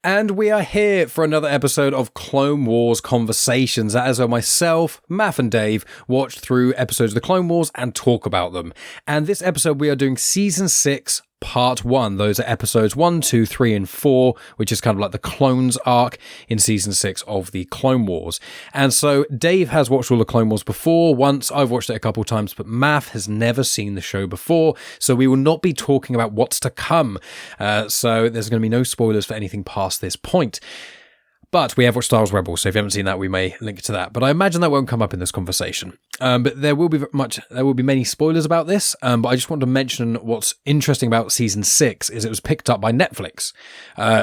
And we are here for another episode of Clone Wars Conversations. That is where myself, Maff and Dave watch through episodes of the Clone Wars and talk about them. And this episode we are doing Season 6, Part 1. Those are episodes 1, 2, 3, and 4, which is kind of like the Clones arc in Season 6 of the Clone Wars. And so Dave has watched all the Clone Wars before. Once I've watched it a couple times, but Maff has never seen the show before. So we will not be talking about what's to come. So there's going to be no spoilers for anything past this point. But we have watched Star Wars Rebels, so if you haven't seen that, we may link to that. But I imagine that won't come up in this conversation. But there will be many spoilers about this. But I just want to mention what's interesting about Season 6 is it was picked up by Netflix.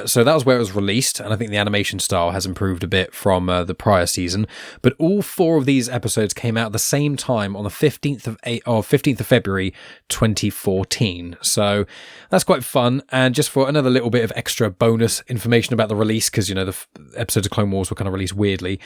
So that was where it was released, and I think the animation style has improved a bit from the prior season. But all 4 of these episodes came out at the same time on the 15th of February 2014. So that's quite fun. And just for another little bit of extra bonus information about the release, because you know the episodes of Clone Wars were kind of released weirdly.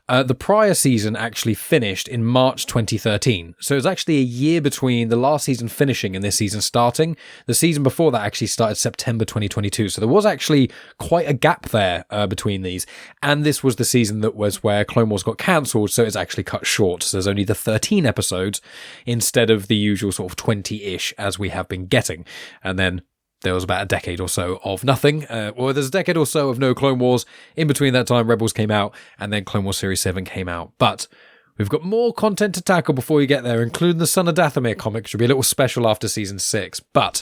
The prior season actually finished in March 2013. So it was actually a year between the last season finishing and this season starting. The season before that actually started September 2022. So there was actually quite a gap there between these. And this was the season that was where Clone Wars got cancelled. So it's actually cut short. So there's only the 13 episodes instead of the usual sort of 20-ish as we have been getting. And then there was about a decade or so of nothing. There's a decade or so of no Clone Wars. In between that time, Rebels came out, and then Clone Wars Series 7 came out. But we've got more content to tackle before we get there, including the Son of Dathomir comic, which will be a little special after Season 6. But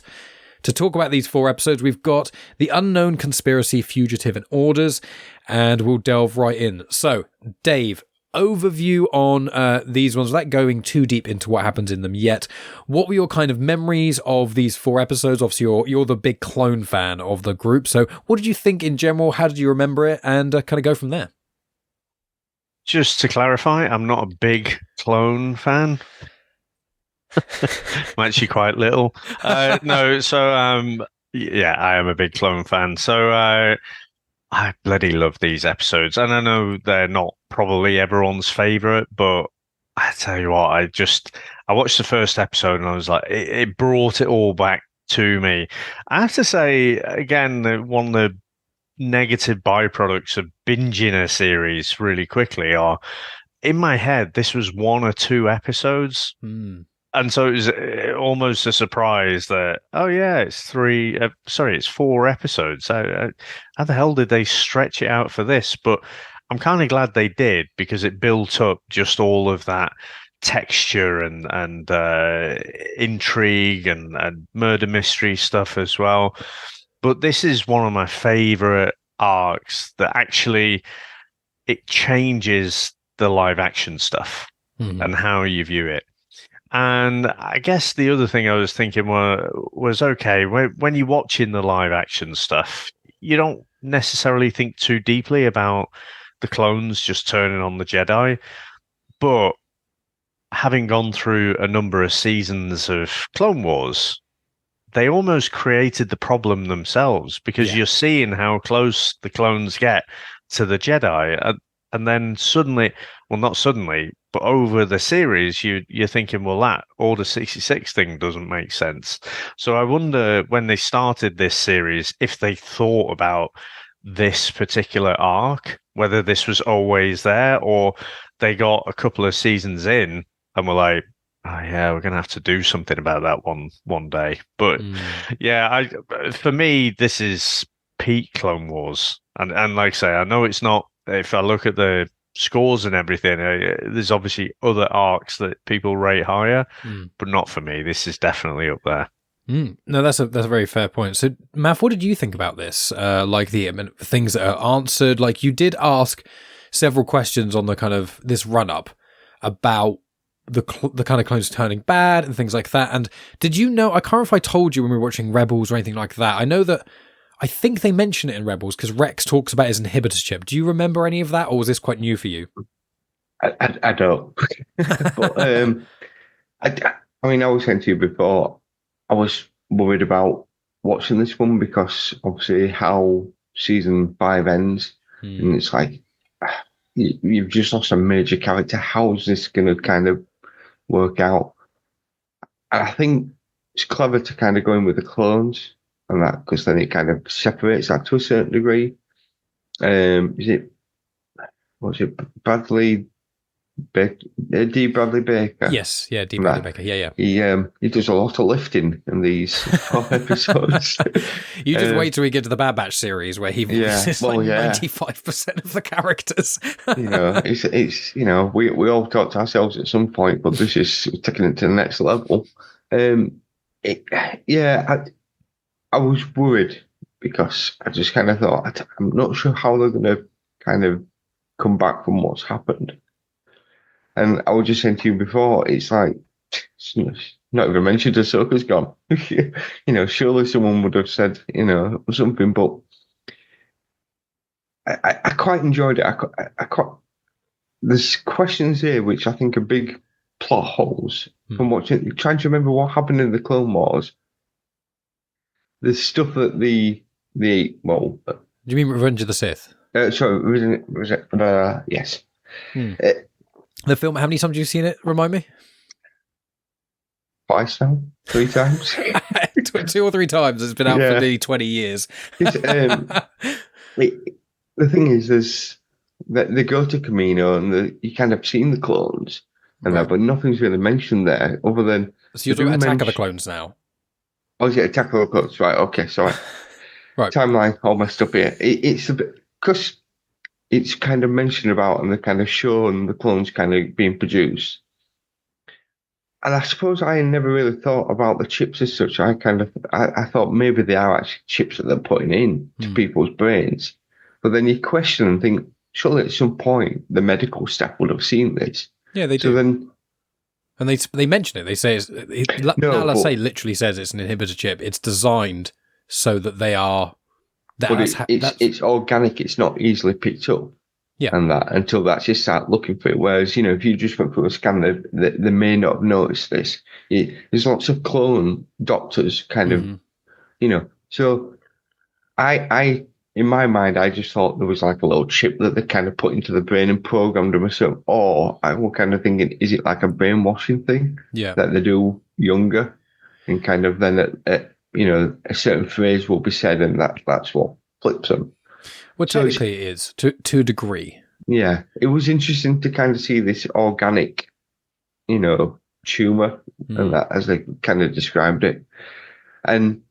to talk about these 4 episodes, we've got The Unknown Conspiracy, Fugitive, and Orders, and we'll delve right in. So, Dave, overview on these ones without going too deep into what happens in them yet. What were your kind of memories of these 4 episodes? Obviously, you're the big clone fan of the group, so what did you think in general? How did you remember it? And kind of go from there. Just to clarify, I'm not a big clone fan. I'm actually quite little. Yeah, I am a big clone fan. So I bloody love these episodes, and I know they're not probably everyone's favorite, but I tell you what, I watched the first episode and I was like, it brought it all back to me. I have to say, again, one of the negative byproducts of binging a series really quickly are, in my head, this was 1 or 2 episodes. And so it was almost a surprise that, oh yeah, it's 4 episodes. How the hell did they stretch it out for this? But I'm kind of glad they did, because it built up just all of that texture and intrigue and murder mystery stuff as well. But this is one of my favorite arcs that actually it changes the live action stuff and how you view it. And I guess the other thing I was thinking was okay, when you're watching the live action stuff, you don't necessarily think too deeply about the clones just turning on the Jedi. But having gone through a number of seasons of Clone Wars, they almost created the problem themselves, because you're seeing how close the clones get to the Jedi. And then suddenly, well, not suddenly, but over the series, you're thinking, well, that Order 66 thing doesn't make sense. So I wonder, when they started this series, if they thought about this particular arc, whether this was always there, or they got a couple of seasons in and were like, oh yeah, we're going to have to do something about that one day. But yeah, for me, this is peak Clone Wars. And like I say, I know it's not, if I look at the scores and everything, there's obviously other arcs that people rate higher, but not for me. This is definitely up there. No, that's a very fair point. So, Maff, what did you think about this? Things that are answered. Like, you did ask several questions on the kind of this run up about the kind of clones turning bad and things like that. And did you know? I can't remember if I told you when we were watching Rebels or anything like that. I know that. I think they mention it in Rebels because Rex talks about his inhibitor chip. Do you remember any of that, or was this quite new for you? I don't. But I mean, I was saying to you before, I was worried about watching this one because obviously how season 5 ends, and it's like you've just lost a major character. How is this going to kind of work out? And I think it's clever to kind of go in with the clones and that, because then it kind of separates that to a certain degree. Is it? Was it Bradley Baker? D. Bradley Baker. Yes, yeah, D. Bradley Baker. Yeah. He does a lot of lifting in these 4 episodes. You just wait till we get to the Bad Batch series where he voices 95% of the characters. It's we all talk to ourselves at some point, but this is taking it to the next level. I was worried because I just kind of thought I'm not sure how they're going to kind of come back from what's happened. And I was just saying to you before, it's like, not even mentioned Ahsoka's gone. Surely someone would have said, something, but I quite enjoyed it. There's questions here which I think are big plot holes from watching, trying to remember what happened in the Clone Wars. There's stuff that do you mean Revenge of the Sith? Sorry, was it? Yes. The film, how many times have you seen it? Remind me. Twice now? 3 times? 2 or 3 times. It's been out for nearly 20 years. The thing is, they go to Kamino and you kind of seen the clones and that, but nothing's really mentioned there other than... So you're doing Attack of the Clones now? Oh, is it Attack of the Clones? Right, okay, sorry. Right. Timeline all messed up here. It's a bit... Because it's kind of mentioned about and they're kind of shown the clones kind of being produced. And I suppose I never really thought about the chips as such. I thought maybe they are actually chips that they're putting in to people's brains. But then you question and think, surely at some point the medical staff would have seen this. Yeah, they do. So then, and they mention it. They say literally says it's an inhibitor chip. It's designed so that they are... It's organic. It's not easily picked up. Yeah. And that until they actually start looking for it. Whereas, if you just went through a scan, they may not have noticed this. There's lots of clone doctors kind of, So I, in my mind, I just thought there was like a little chip that they kind of put into the brain and programmed them or something. Or I was kind of thinking, is it like a brainwashing thing? Yeah. That they do younger and kind of then a certain phrase will be said and that's what flips them. Well, technically it is, to a degree. Yeah, it was interesting to kind of see this organic, tumour, and that, as they kind of described it. And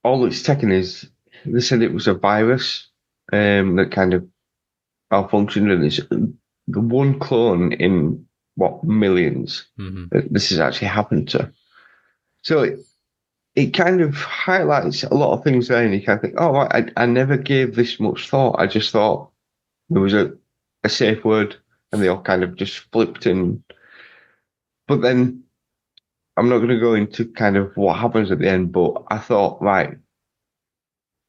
all it's taken is, they said it was a virus that kind of malfunctioned, and it's the one clone in, millions that this has actually happened to. So it kind of highlights a lot of things there, and you kind of think, oh, right, I never gave this much thought. I just thought there was a safe word, and they all kind of just flipped in. But then, I'm not going to go into kind of what happens at the end, but I thought, right,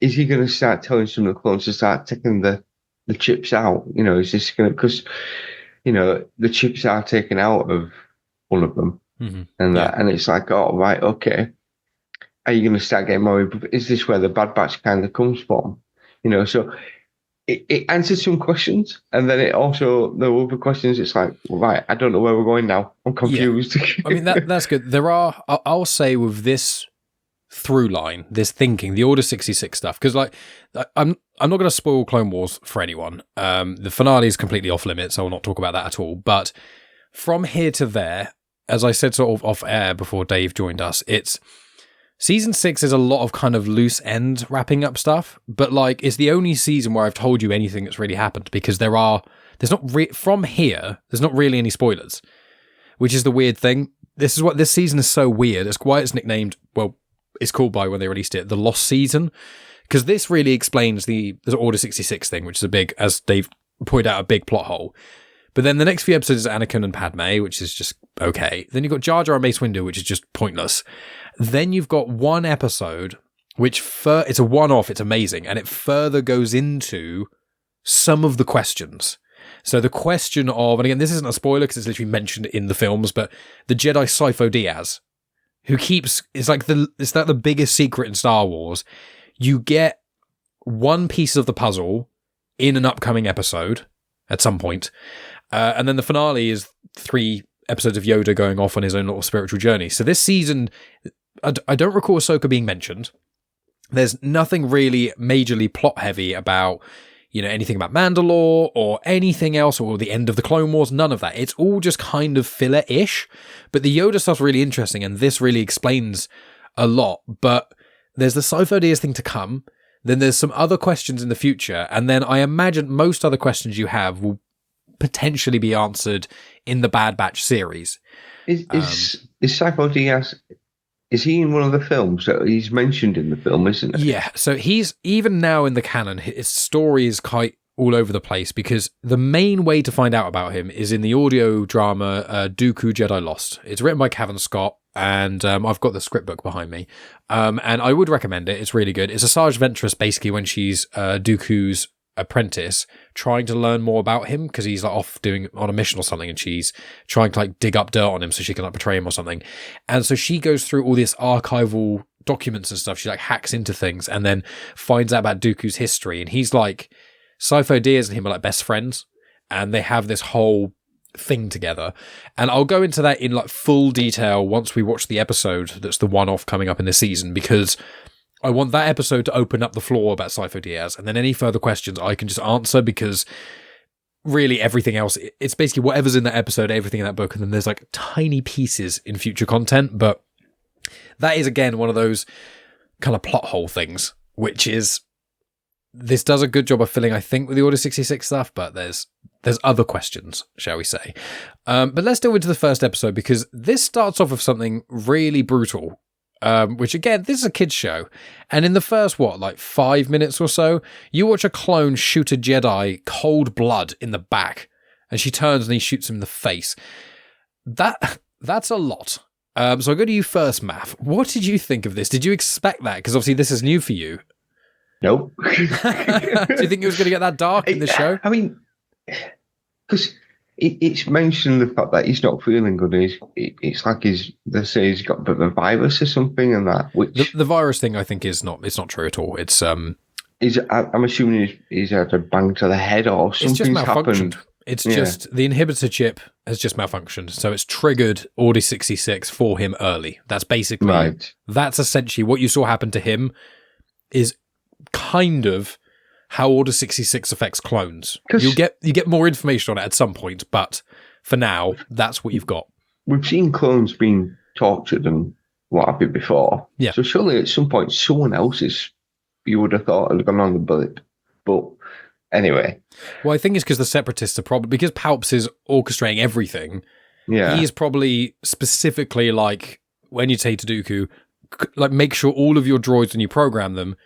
is he going to start telling some of the clones to start taking the chips out? Is this going to, because, the chips are taken out of one of them, and it's like, oh, right, okay. Are you going to start getting more? Is this where the Bad Batch kind of comes from? So it answers some questions, and then it also, there were other questions. It's like, right, I don't know where we're going now. I'm confused. Yeah. I mean, that's good. There are, I'll say, with this through line, this thinking, the Order 66 stuff, because I'm not going to spoil Clone Wars for anyone. The finale is completely off limits, so I will not talk about that at all. But from here to there, as I said sort of off air before Dave joined us, it's Season 6 is a lot of kind of loose end wrapping up stuff, but it's the only season where I've told you anything that's really happened, because from here, there's not really any spoilers, which is the weird thing. This season is so weird. It's why it's nicknamed, it's called by when they released it, the Lost Season, because this really explains the Order 66 thing, which is a big, as Dave pointed out, a big plot hole. But then the next few episodes is Anakin and Padme, which is just okay. Then you've got Jar Jar and Mace Windu, which is just pointless. Then you've got one episode, which it's a one-off, it's amazing, and it further goes into some of the questions. So the question of, and again, this isn't a spoiler because it's literally mentioned in the films, but the Jedi Sifo Dyas, who it's like the biggest secret in Star Wars. You get one piece of the puzzle in an upcoming episode at some point, and then the finale is 3 episodes of Yoda going off on his own little spiritual journey. So this season, I don't recall Ahsoka being mentioned. There's nothing really majorly plot heavy about, anything about Mandalore or anything else or the end of the Clone Wars. None of that. It's all just kind of filler-ish. But the Yoda stuff's really interesting, and this really explains a lot. But there's the Sifo Dyas thing to come. Then there's some other questions in the future. And then I imagine most other questions you have will potentially be answered in the Bad Batch series. Is Sifo Dyas, is he in one of the films? So he's mentioned in the film, isn't he? Yeah, so he's, even now in the canon, his story is quite all over the place because the main way to find out about him is in the audio drama Dooku Jedi Lost. It's written by Cavan Scott, and I've got the script book behind me. And I would recommend it. It's really good. It's Asajj Ventress, basically, when she's Dooku's apprentice, trying to learn more about him because he's like off doing on a mission or something, and she's trying to like dig up dirt on him so she can like betray him or something. And so she goes through all this archival documents and stuff. She like hacks into things and then finds out about Dooku's history. And he's like, Sifo Dyas and him are like best friends, and they have this whole thing together. And I'll go into that in like full detail once we watch the episode that's the one-off coming up in this season, because I want that episode to open up the floor about Sifo Dyas, and then any further questions I can just answer, because really everything else, it's basically whatever's in that episode, everything in that book, and then there's like tiny pieces in future content. But that is, again, one of those kind of plot hole things, which is, this does a good job of filling, I think, with the Order 66 stuff, but there's other questions, shall we say. But let's delve into the first episode, because this starts off with something really brutal. Which, again, this is a kid's show. And in the first, 5 minutes or so, you watch a clone shoot a Jedi cold blood in the back, and she turns and he shoots him in the face. That's a lot. So I go to you first, Maff. What did you think of this? Did you expect that? Because obviously this is new for you. Nope. Do you think it was going to get that dark in the show? I mean, because it's mentioned the fact that he's not feeling good. It's like they say he's got a bit of a virus or something, and that. Which the virus thing, I think, it's not true at all. It's I'm assuming he's had a bang to the head or something's just malfunctioned. Happened. It's just the inhibitor chip has just malfunctioned, so it's triggered Order 66 for him early. That's basically right. That's essentially what you saw happen to him. Is kind of how Order 66 affects clones. You get more information on it at some point, but for now, that's what you've got. We've seen clones being tortured and what have you before. Yeah. So surely at some point, someone else's, you would have thought, had gone on the bullet. But anyway. Well, I think it's because the Separatists are probably, because Palps is orchestrating everything. Yeah. He's probably specifically like, when you say to Dooku, like, make sure all of your droids, when you program them,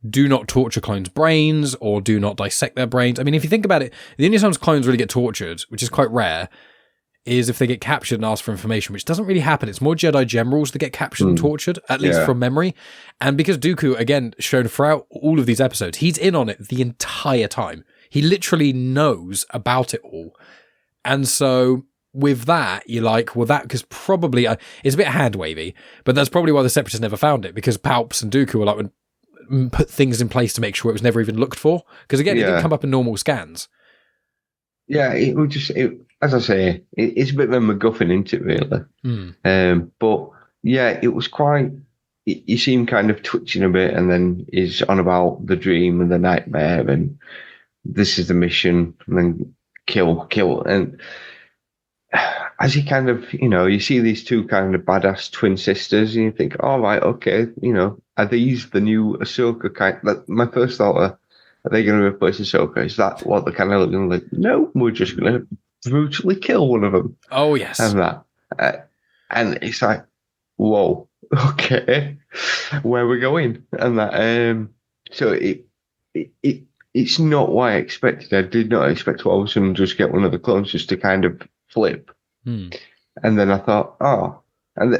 do not torture clones' brains or do not dissect their brains. I mean, if you think about it, the only times clones really get tortured, which is quite rare, is if they get captured and asked for information, which doesn't really happen. It's more Jedi generals that get captured and tortured, at least from memory. And because Dooku, again, shown throughout all of these episodes, he's in on it the entire time. He literally knows about it all. And so with that, you're like, well, that, because probably, it's a bit hand-wavy, but that's probably why the Separatists never found it, because Palps and Dooku were like, put things in place to make sure it was never even looked for, because again, it didn't come up in normal scans. Yeah, it would just, as I say, it's a bit of a MacGuffin, isn't it, really? But yeah, it was quite. You see him kind of twitching a bit, and then he's on about the dream and the nightmare, and this is the mission, and then kill, and as he kind of, you see these two kind of badass twin sisters, and you think, all right, okay, are these the new Ahsoka kind? Like, my first thought, are they going to replace Ahsoka? Is that what they're kind of looking like? No, we're just going to brutally kill one of them. Oh, yes. And that. And it's like, whoa, okay, where are we going? And that. So it's not what I expected. I did not expect to all of a sudden just get one of the clones just to kind of flip. And then I thought, and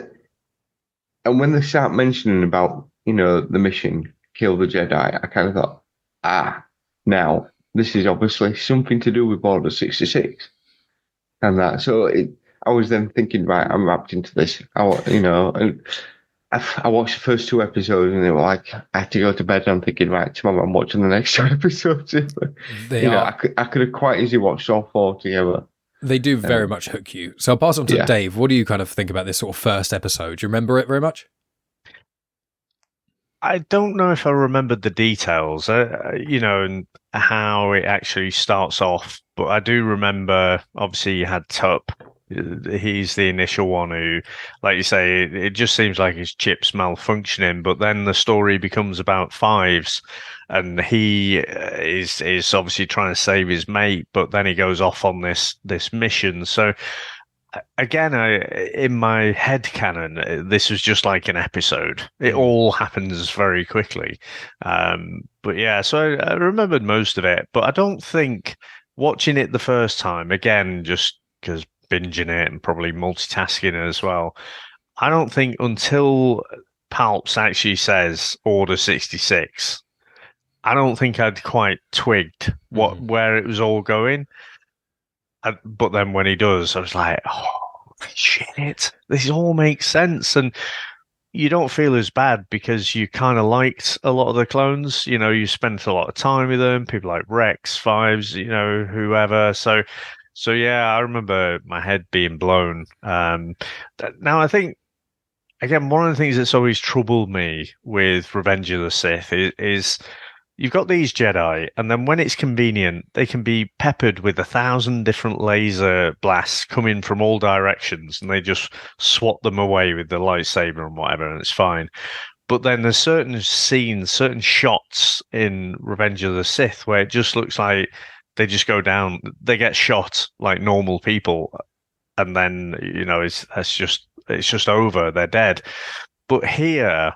when they start mentioning about, the mission, kill the Jedi, I kind of thought, now this is obviously something to do with Order 66. And that, so I was then thinking, right, I'm wrapped into this. And I watched the first two episodes, and they were like, I had to go to bed, and I'm thinking, right, tomorrow I'm watching the next two episodes. I could have quite easily watched all four together. They do very much hook you. So I'll pass on to Dave. What do you kind of think about this sort of first episode? Do you remember it very much? I don't know if I remembered the details, and how it actually starts off, but I do remember, obviously, you had Tup. He's the initial one who, like you say, it just seems like his chip's malfunctioning, but then the story becomes about Fives, and he is obviously trying to save his mate, but then he goes off on this mission. So again, in my head canon, this was just like an episode. It all happens very quickly. But yeah, so I remembered most of it, but I don't think watching it the first time, again, just because binging it and probably multitasking as well, I don't think until Palps actually says Order 66, I don't think I'd quite twigged where it was all going. But then when he does, I was like, oh, shit, this all makes sense. And you don't feel as bad because you kind of liked a lot of the clones. You spent a lot of time with them, people like Rex, Fives, whoever. So yeah, I remember my head being blown. Now, I think, again, one of the things that's always troubled me with Revenge of the Sith is you've got these Jedi, and then when it's convenient, they can be peppered with 1,000 different laser blasts coming from all directions, and they just swat them away with the lightsaber and whatever, and it's fine. But then there's certain scenes, certain shots in Revenge of the Sith where it just looks like they just go down, they get shot like normal people, and then it's just over, they're dead. But here,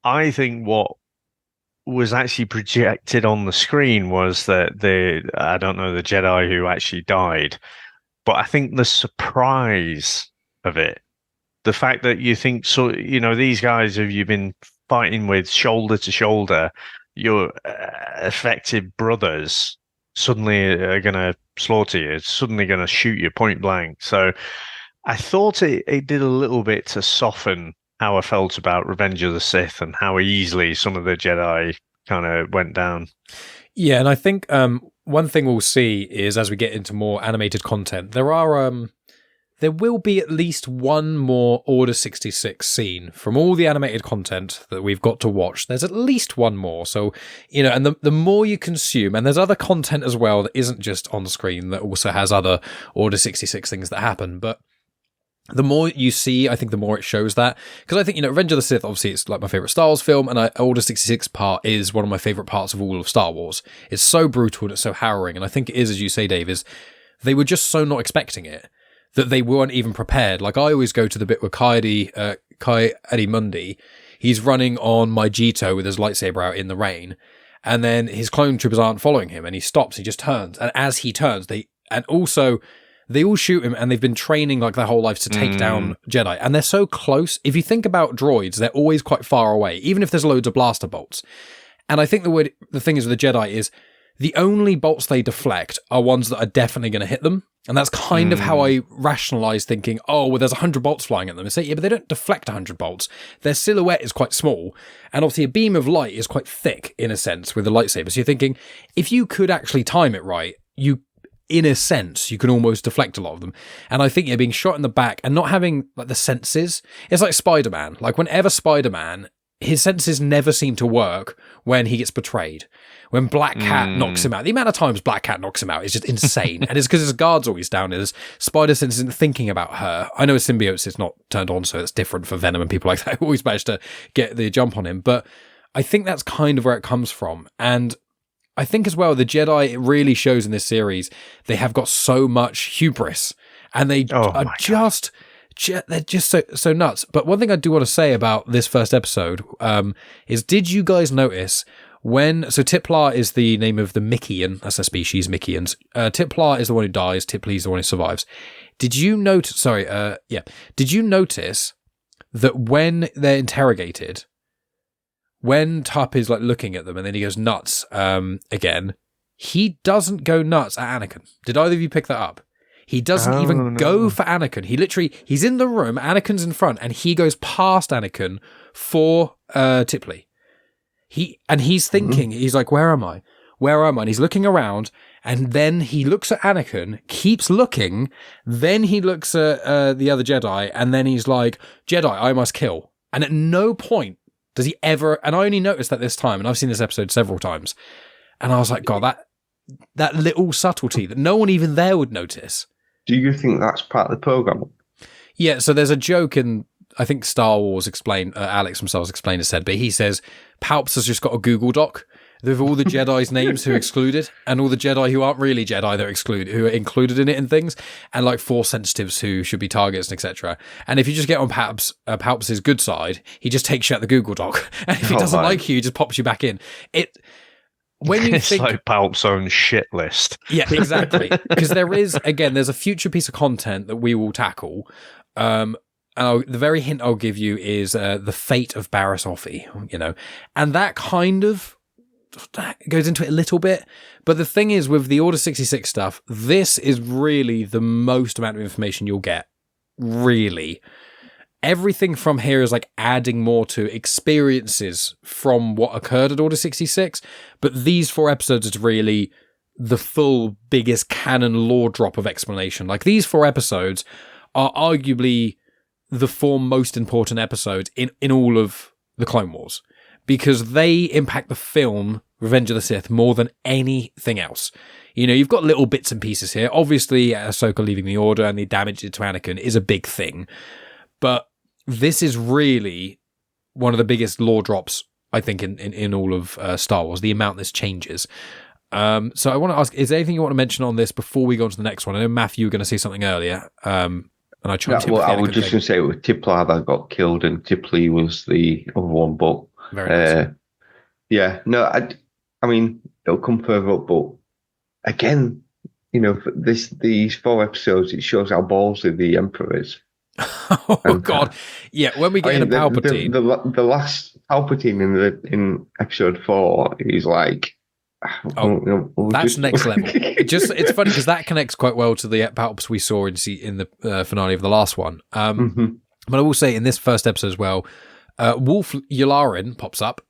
I think what was actually projected on the screen was that I don't know the Jedi who actually died, but I think the surprise of it, the fact that you think, so these guys who you've been fighting with shoulder to shoulder, your effective brothers suddenly are going to slaughter you, suddenly going to shoot you point blank. So I thought it did a little bit to soften how I felt about Revenge of the Sith and how easily some of the Jedi kind of went down. Yeah, and I think one thing we'll see is as we get into more animated content, there will be at least one more Order 66 scene from all the animated content that we've got to watch. There's at least one more. So, and the more you consume, and there's other content as well that isn't just on screen that also has other Order 66 things that happen, but the more you see, I think the more it shows that. Because I think, Revenge of the Sith, obviously, it's like my favourite Star Wars film, and Order 66 part is one of my favourite parts of all of Star Wars. It's so brutal and it's so harrowing, and I think it is, as you say, Dave, is they were just so not expecting it that they weren't even prepared. Like, I always go to the bit where Ki-Adi-Mundi, he's running on my Jito with his lightsaber out in the rain, and then his clone troopers aren't following him, and he stops, he just turns, and as he turns, they all shoot him, and they've been training like their whole lives to take down Jedi. And they're so close. If you think about droids, they're always quite far away, even if there's loads of blaster bolts. And I think the thing is with the Jedi is the only bolts they deflect are ones that are definitely going to hit them. And that's kind of how I rationalize thinking, oh, well, there's 100 bolts flying at them. And say, yeah, but they don't deflect 100 bolts. Their silhouette is quite small. And obviously a beam of light is quite thick, in a sense, with the lightsaber. So you're thinking, if you could actually time it right, in a sense, you can almost deflect a lot of them. And I think being shot in the back and not having like the senses, it's like Spider-Man. Like whenever Spider-Man, his senses never seem to work when he gets betrayed. When Black Cat knocks him out, the amount of times Black Cat knocks him out is just insane. And it's because his guard's always down. His spider sense isn't thinking about her. I know his symbiote is not turned on, so it's different for Venom and people like that who always manage to get the jump on him. But I think that's kind of where it comes from. And I think as well, the Jedi, it really shows in this series, they have got so much hubris, and they are just they're just so nuts. But one thing I do want to say about this first episode is, did you guys notice so Tiplar is the name of the Mickeyan, that's a species, Mickeyans. Tiplar is the one who dies, Tipli is the one who survives. Did you notice, did you notice that when they're interrogated, when Tup is like looking at them and then he goes nuts again, he doesn't go nuts at Anakin. Did either of you pick that up? He doesn't even go for Anakin. He's in the room, Anakin's in front, and he goes past Anakin for Tipli. He's thinking, he's like, where am I? Where am I? And he's looking around, and then he looks at Anakin, keeps looking, then he looks at the other Jedi, and then he's like, Jedi, I must kill. And at no point Does he ever? And I only noticed that this time, and I've seen this episode several times, and I was like, God, that little subtlety that no one even there would notice. Do you think that's part of the program? Yeah, so there's a joke in, I think Star Wars explained, Alex himself explained it, said, but he says, Palps has just got a Google Doc with all the Jedi's names who are excluded, and all the Jedi who aren't really Jedi that are excluded, who are included in it and things, and like Force sensitives who should be targets and etc. And if you just get on Palps's good side, he just takes you out the Google Doc, and if he doesn't like you, he just pops you back in. When you it's think, like Palp's own shit list. Yeah, exactly. Because there's a future piece of content that we will tackle. And the very hint I'll give you is the fate of Barriss Offee, and that kind of goes into it a little bit. But the thing is, with the Order 66 stuff, this is really the most amount of information you'll get. Really. Everything from here is like adding more to experiences from what occurred at Order 66. But these 4 episodes is really the full biggest canon lore drop of explanation. Like, these 4 episodes are arguably the 4 most important episodes in all of the Clone Wars, because they impact the film Revenge of the Sith more than anything else. You've got little bits and pieces here. Obviously, Ahsoka leaving the Order and the damage to Anakin is a big thing, but this is really one of the biggest lore drops, I think, in all of Star Wars, the amount this changes. So I want to ask, is there anything you want to mention on this before we go on to the next one? I know, Maff, you were going to say something earlier. And I tried to. Well, I was just going to say Tiplar that got killed and Tipley was the other one, but very nice. Yeah, no, I mean, it'll come further up, but again, these 4 episodes, it shows how ballsy the Emperor is. Oh God, yeah. When we get into Palpatine, the last Palpatine in episode 4, he's like, that's next level. It's funny because that connects quite well to the Palps we saw in the finale of the last one. But I will say in this first episode as well, Wolf Yularen pops up.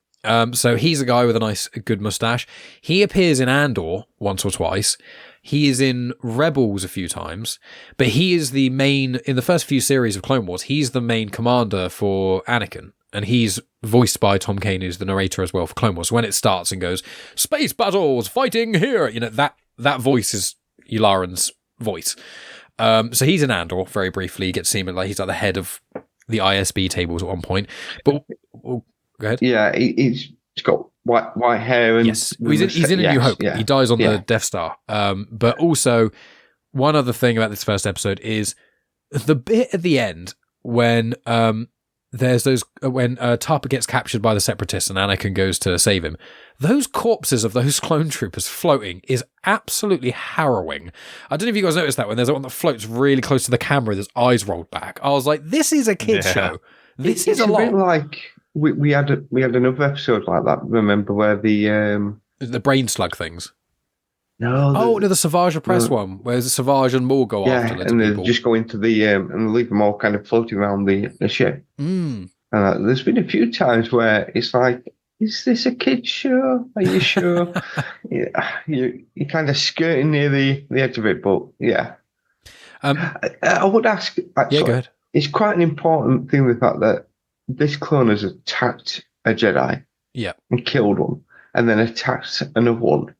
So he's a guy with a nice, good mustache. He appears in Andor once or twice. He is in Rebels a few times, but he is the main, in the first few series of Clone Wars, he's the main commander for Anakin, and he's voiced by Tom Kane, who's the narrator as well for Clone Wars. So when it starts and goes, space battles, fighting here, that voice is Yularen's voice. So he's in Andor very briefly. You get to see him, like he's at the head of the ISB tables at one point. But go ahead. Yeah, he's got white hair and yes, he's in A New Hope. Yeah. He dies on the Death Star. But also, one other thing about this first episode is the bit at the end when there's those when Tapa gets captured by the Separatists and Anakin goes to save him. Those corpses of those clone troopers floating is absolutely harrowing. I don't know if you guys noticed that when there's one that floats really close to the camera with his eyes rolled back. I was like, this is a kid's show. This is a lot. Bit like we had another episode like that. Remember where the brain slug things? No, the Savage Press one, where Savage and Maul go after little and people. They just go into the and leave them all kind of floating around the ship. There's been a few times where it's like, is this a kid's show? Are you sure? You're kind of skirting near the edge of it, but yeah. I would ask. Actually, go ahead. It's quite an important thing, the fact that this clone has attacked a Jedi, and killed one, and then attacked another one.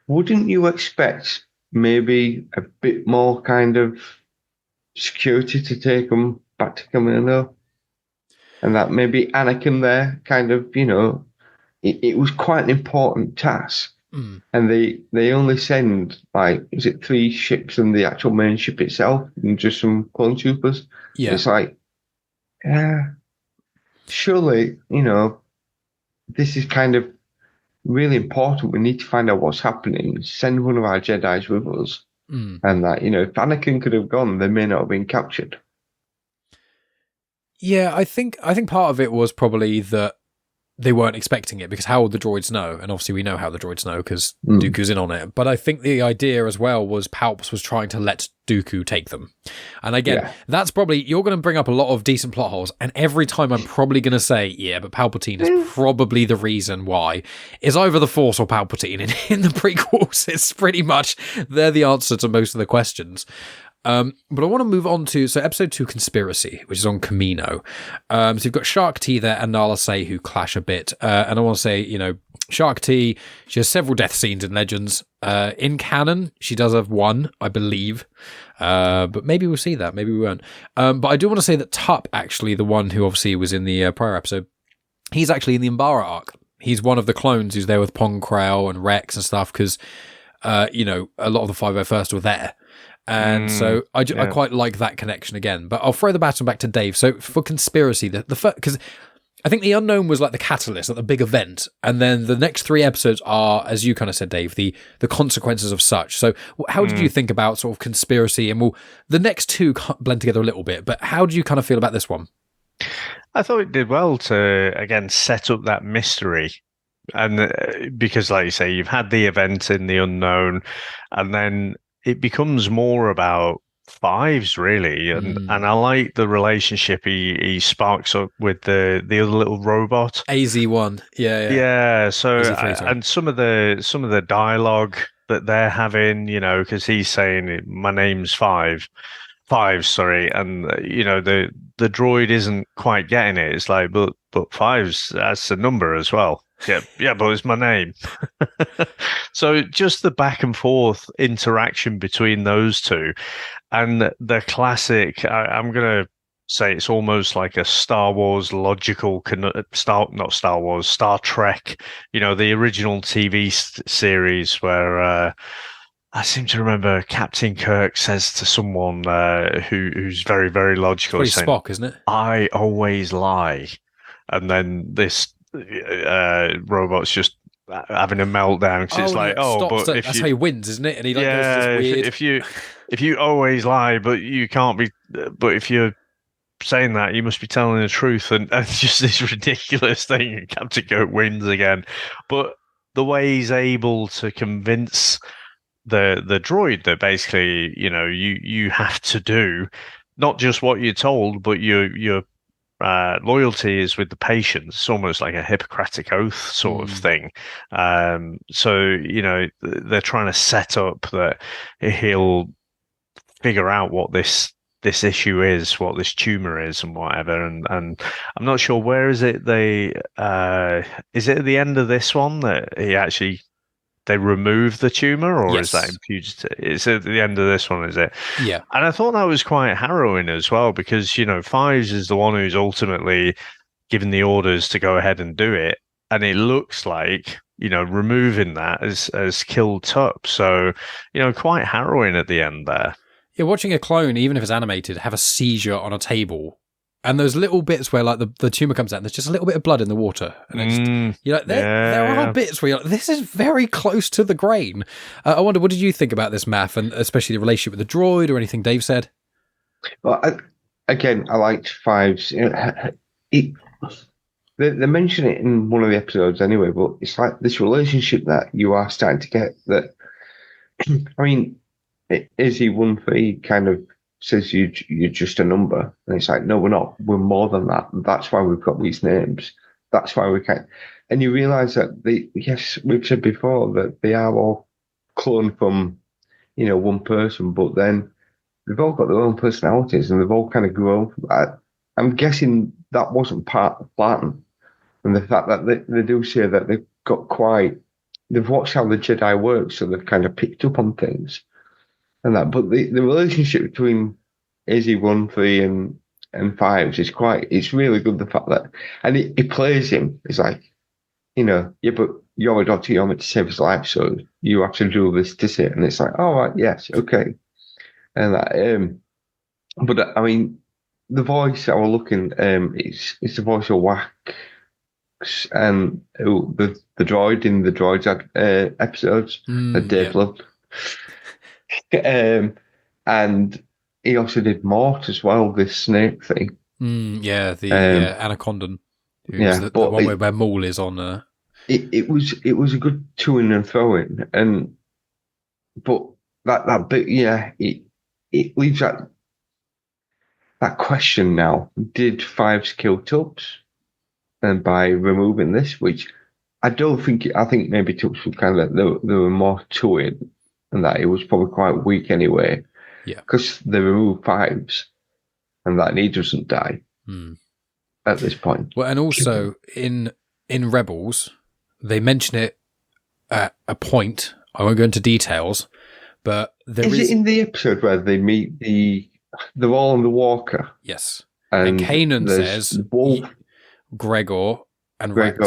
Wouldn't you expect maybe a bit more kind of security to take them back to Kamino? And that maybe Anakin there kind of, it was quite an important task. And they only send, like, is it 3 ships and the actual main ship itself and just some clone troopers? Yeah. It's like, surely, this is kind of really important. We need to find out what's happening. Send one of our Jedis with us. And that, if Anakin could have gone, they may not have been captured. Yeah, I think part of it was probably that they weren't expecting it, because how would the droids know? And obviously we know how the droids know because Dooku's in on it. But I think the idea as well was Palps was trying to let Dooku take them. And again, that's probably, you're going to bring up a lot of decent plot holes. And every time I'm probably going to say, but Palpatine is probably the reason why. It's either the Force or Palpatine. In the prequels, it's pretty much, they're the answer to most of the questions. But I want to move on to episode 2, Conspiracy, which is on Kamino. So you've got Shark T there and Nala Se who clash a bit. And I want to say, Shark T, she has several death scenes in Legends. In canon, she does have one, I believe. But maybe we'll see that. Maybe we won't. But I do want to say that Tup, actually, the one who obviously was in the prior episode, he's actually in the Umbara arc. He's one of the clones who's there with Pong Krell and Rex and stuff because, a lot of the 501st were there. And so I quite like that connection again. But I'll throw the baton back to Dave. So for Conspiracy, the first, because I think the Unknown was like the catalyst, like the big event. And then the next 3 episodes are, as you kind of said, Dave, the consequences of such. So how did you think about sort of Conspiracy? And the next 2 blend together a little bit. But how do you kind of feel about this one? I thought it did well to, again, set up that mystery. And because, like you say, you've had the event in the Unknown, and then it becomes more about Fives, really. And I like the relationship he sparks up with the other little robot. AZ1. Yeah. So, and some of the dialogue that they're having, because he's saying, my name's Fives, and the droid isn't quite getting it. It's like, but Fives, that's a number as well. Yeah, but it's my name. So just the back and forth interaction between those two, and the classic. I'm gonna say it's almost like a Star Wars logical Star Trek. The original TV series where. I seem to remember Captain Kirk says to someone who's very, very logical. It's probably Spock, isn't it? I always lie. And then this robot's just having a meltdown because that's how he wins, isn't it? And he goes this weird... if you always lie, but you can't be, but if you're saying that, you must be telling the truth, and just this ridiculous thing. And Captain Kirk wins again, but the way he's able to convince the droid that basically, you have to do not just what you're told, but your loyalty is with the patients. It's almost like a Hippocratic oath sort of thing. So they're trying to set up that he'll figure out what this issue is, what this tumor is, and whatever. And I'm not sure, where is it? Is it at the end of this one that he actually? They remove the tumor, or is that in Fugitive? It's at the end of this one, is it? Yeah. And I thought that was quite harrowing as well, because, Fives is the one who's ultimately given the orders to go ahead and do it. And it looks like, removing that has killed Tup. So, quite harrowing at the end there. Yeah, watching a clone, even if it's animated, have a seizure on a table. And those little bits where like the tumor comes out and there's just a little bit of blood in the water. And there are bits where you're like, this is very close to the grain. I wonder, what did you think about this, Maff, and especially the relationship with the droid or anything Dave said? Well, I liked Fives. They mention it in one of the episodes anyway, but it's like this relationship that you are starting to get that, I mean, is he one for he kind of says you're just a number, and it's like, no, we're not. We're more than that. That's why we've got these names. That's why we can't. And you realise that we've said before that they are all cloned from, one person, but then they've all got their own personalities and they've all kind of grown. I'm guessing that wasn't part of the plan, and the fact that they do say that they've watched how the Jedi work, so they've kind of picked up on things. And that, but the relationship between AZ-1, 3 and Fives is it's really good. The fact that, and he plays him, it's like, but you're a doctor, you're meant to save his life, so you have to do this to it. And it's like, all right, yes, okay. And that, but I mean, the voice I was looking, it's the voice of Wax and the droid in the droids episodes that Dave loved. And he also did Mort as well, this snake thing. The Anacondan. The one where Maul is on. It was a good to-in and throw-in, but that bit, it leaves that question now: did Fives kill Tubbs? And by removing this, which I think maybe Tubbs was kind of there were more to it. And that it was probably quite weak anyway. Yeah. Because they remove Fives, and that he doesn't die at this point. Well, and also in Rebels, they mention it at a point. I won't go into details, but is it in the episode where they meet they're all on the walker? Yes. And Kanan says Wolf, Gregor and Rex,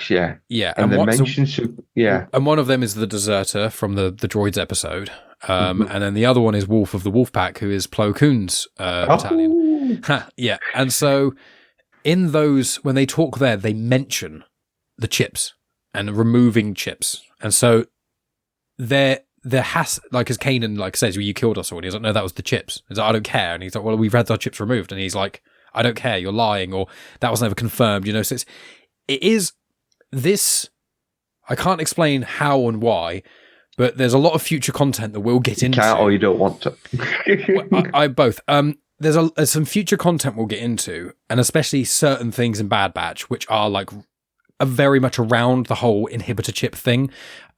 yeah. Yeah. And they mention and one of them is the deserter from the droids episode. And then the other one is Wolf of the Wolfpack, who is Plo Koon's battalion. Yeah. And so in those, when they talk there, they mention the chips and removing chips. And so there has, like, as Kanan says, well, you killed us all. And he's like, no, that was the chips. He's like, I don't care. And he's like, well, we've had our chips removed. And he's like, I don't care. You're lying, or that was never confirmed. So it is this. I can't explain how and why, but there's a lot of future content that we'll get into. You can't, or you don't want to. I both. There's some future content we'll get into, and especially certain things in Bad Batch, which are very much around the whole inhibitor chip thing,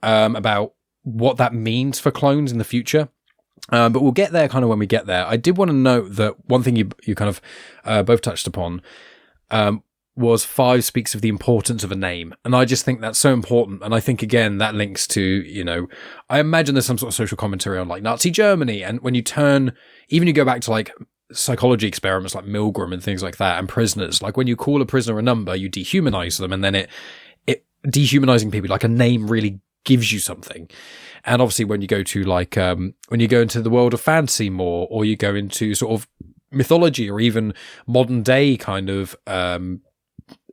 about what that means for clones in the future. But we'll get there kind of when we get there. I did want to note that one thing you kind of both touched upon was 5 speaks of the importance of a name. And I just think that's so important. And I think, again, that links to, I imagine there's some sort of social commentary on Nazi Germany. And when you you go back to psychology experiments like Milgram and things like that, and prisoners, when you call a prisoner a number, you dehumanize them. And then it dehumanizing people, a name really gives you something. And obviously when you go to when you go into the world of fantasy more, or you go into sort of mythology, or even modern day kind of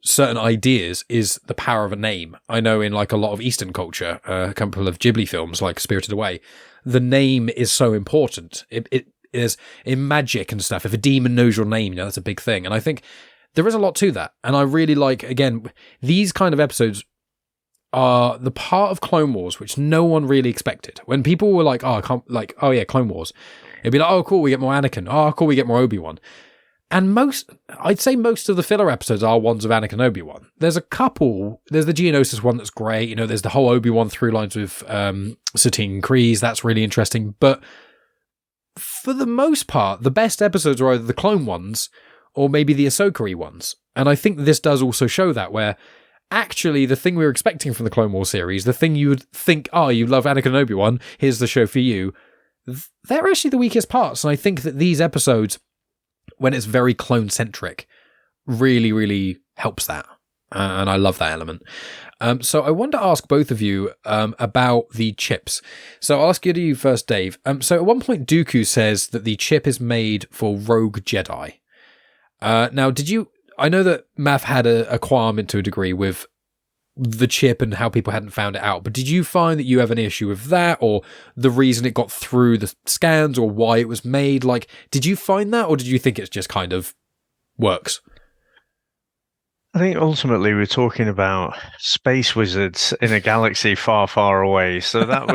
certain ideas, is the power of a name. I know in a lot of Eastern culture, a couple of Ghibli films like Spirited Away, the name is so important. It is in magic and stuff. If a demon knows your name, that's a big thing. And I think there is a lot to that. And I really again, these kind of episodes are the part of Clone Wars which no one really expected. When people were like, oh yeah, Clone Wars, it'd be like, oh cool, we get more Anakin. Oh cool, we get more Obi-Wan. And I'd say most of the filler episodes are ones of Anakin and Obi-Wan. There's a couple. There's the Geonosis one that's great. There's the whole Obi-Wan through lines with Satine Kryze. That's really interesting. But for the most part, the best episodes are either the Clone ones or maybe the Ahsoka-y ones. And I think this does also show that, where actually the thing we were expecting from the Clone Wars series, the thing you would think, oh, you love Anakin and Obi-Wan, here's the show for you, they're actually the weakest parts. And I think that these episodes, when it's very clone-centric, really, really helps that. And I love that element. So I want to ask both of you about the chips. So I'll ask you first, Dave. So at one point, Dooku says that the chip is made for rogue Jedi. Now, I know that Maff had a qualm to a degree with the chip and how people hadn't found it out, but did you find that you have an issue with that, or the reason it got through the scans, or why it was made? Did you find that, or did you think it just kind of works? I think ultimately we're talking about space wizards in a galaxy far, far away. So that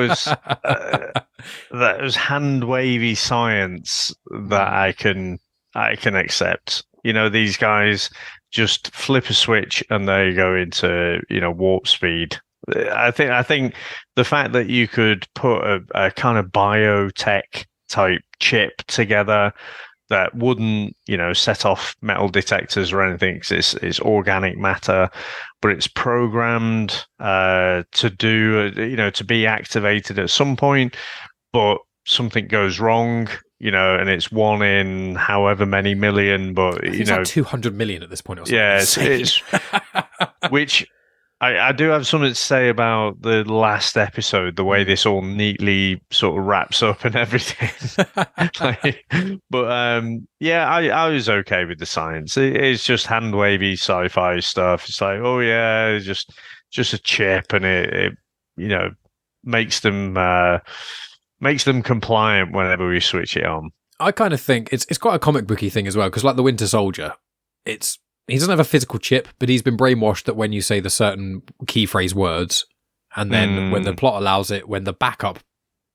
was hand wavy science that I can accept. These guys just flip a switch and they go into warp speed. I think the fact that you could put a kind of biotech type chip together that wouldn't set off metal detectors or anything, because it's organic matter, but it's programmed to do to be activated at some point, but something goes wrong, and it's 1 in however many million, but it's 200 million at this point or something. Yeah, it's which I do have something to say about the last episode, the way this all neatly sort of wraps up and everything. I was okay with the science. It's just hand wavy sci-fi stuff. It's like, oh yeah, just a chip, and it makes them compliant whenever we switch it on. I kind of think it's quite a comic booky thing as well, because like the Winter Soldier, he doesn't have a physical chip, but he's been brainwashed that when you say the certain key phrase words, and then when the plot allows it, when the backup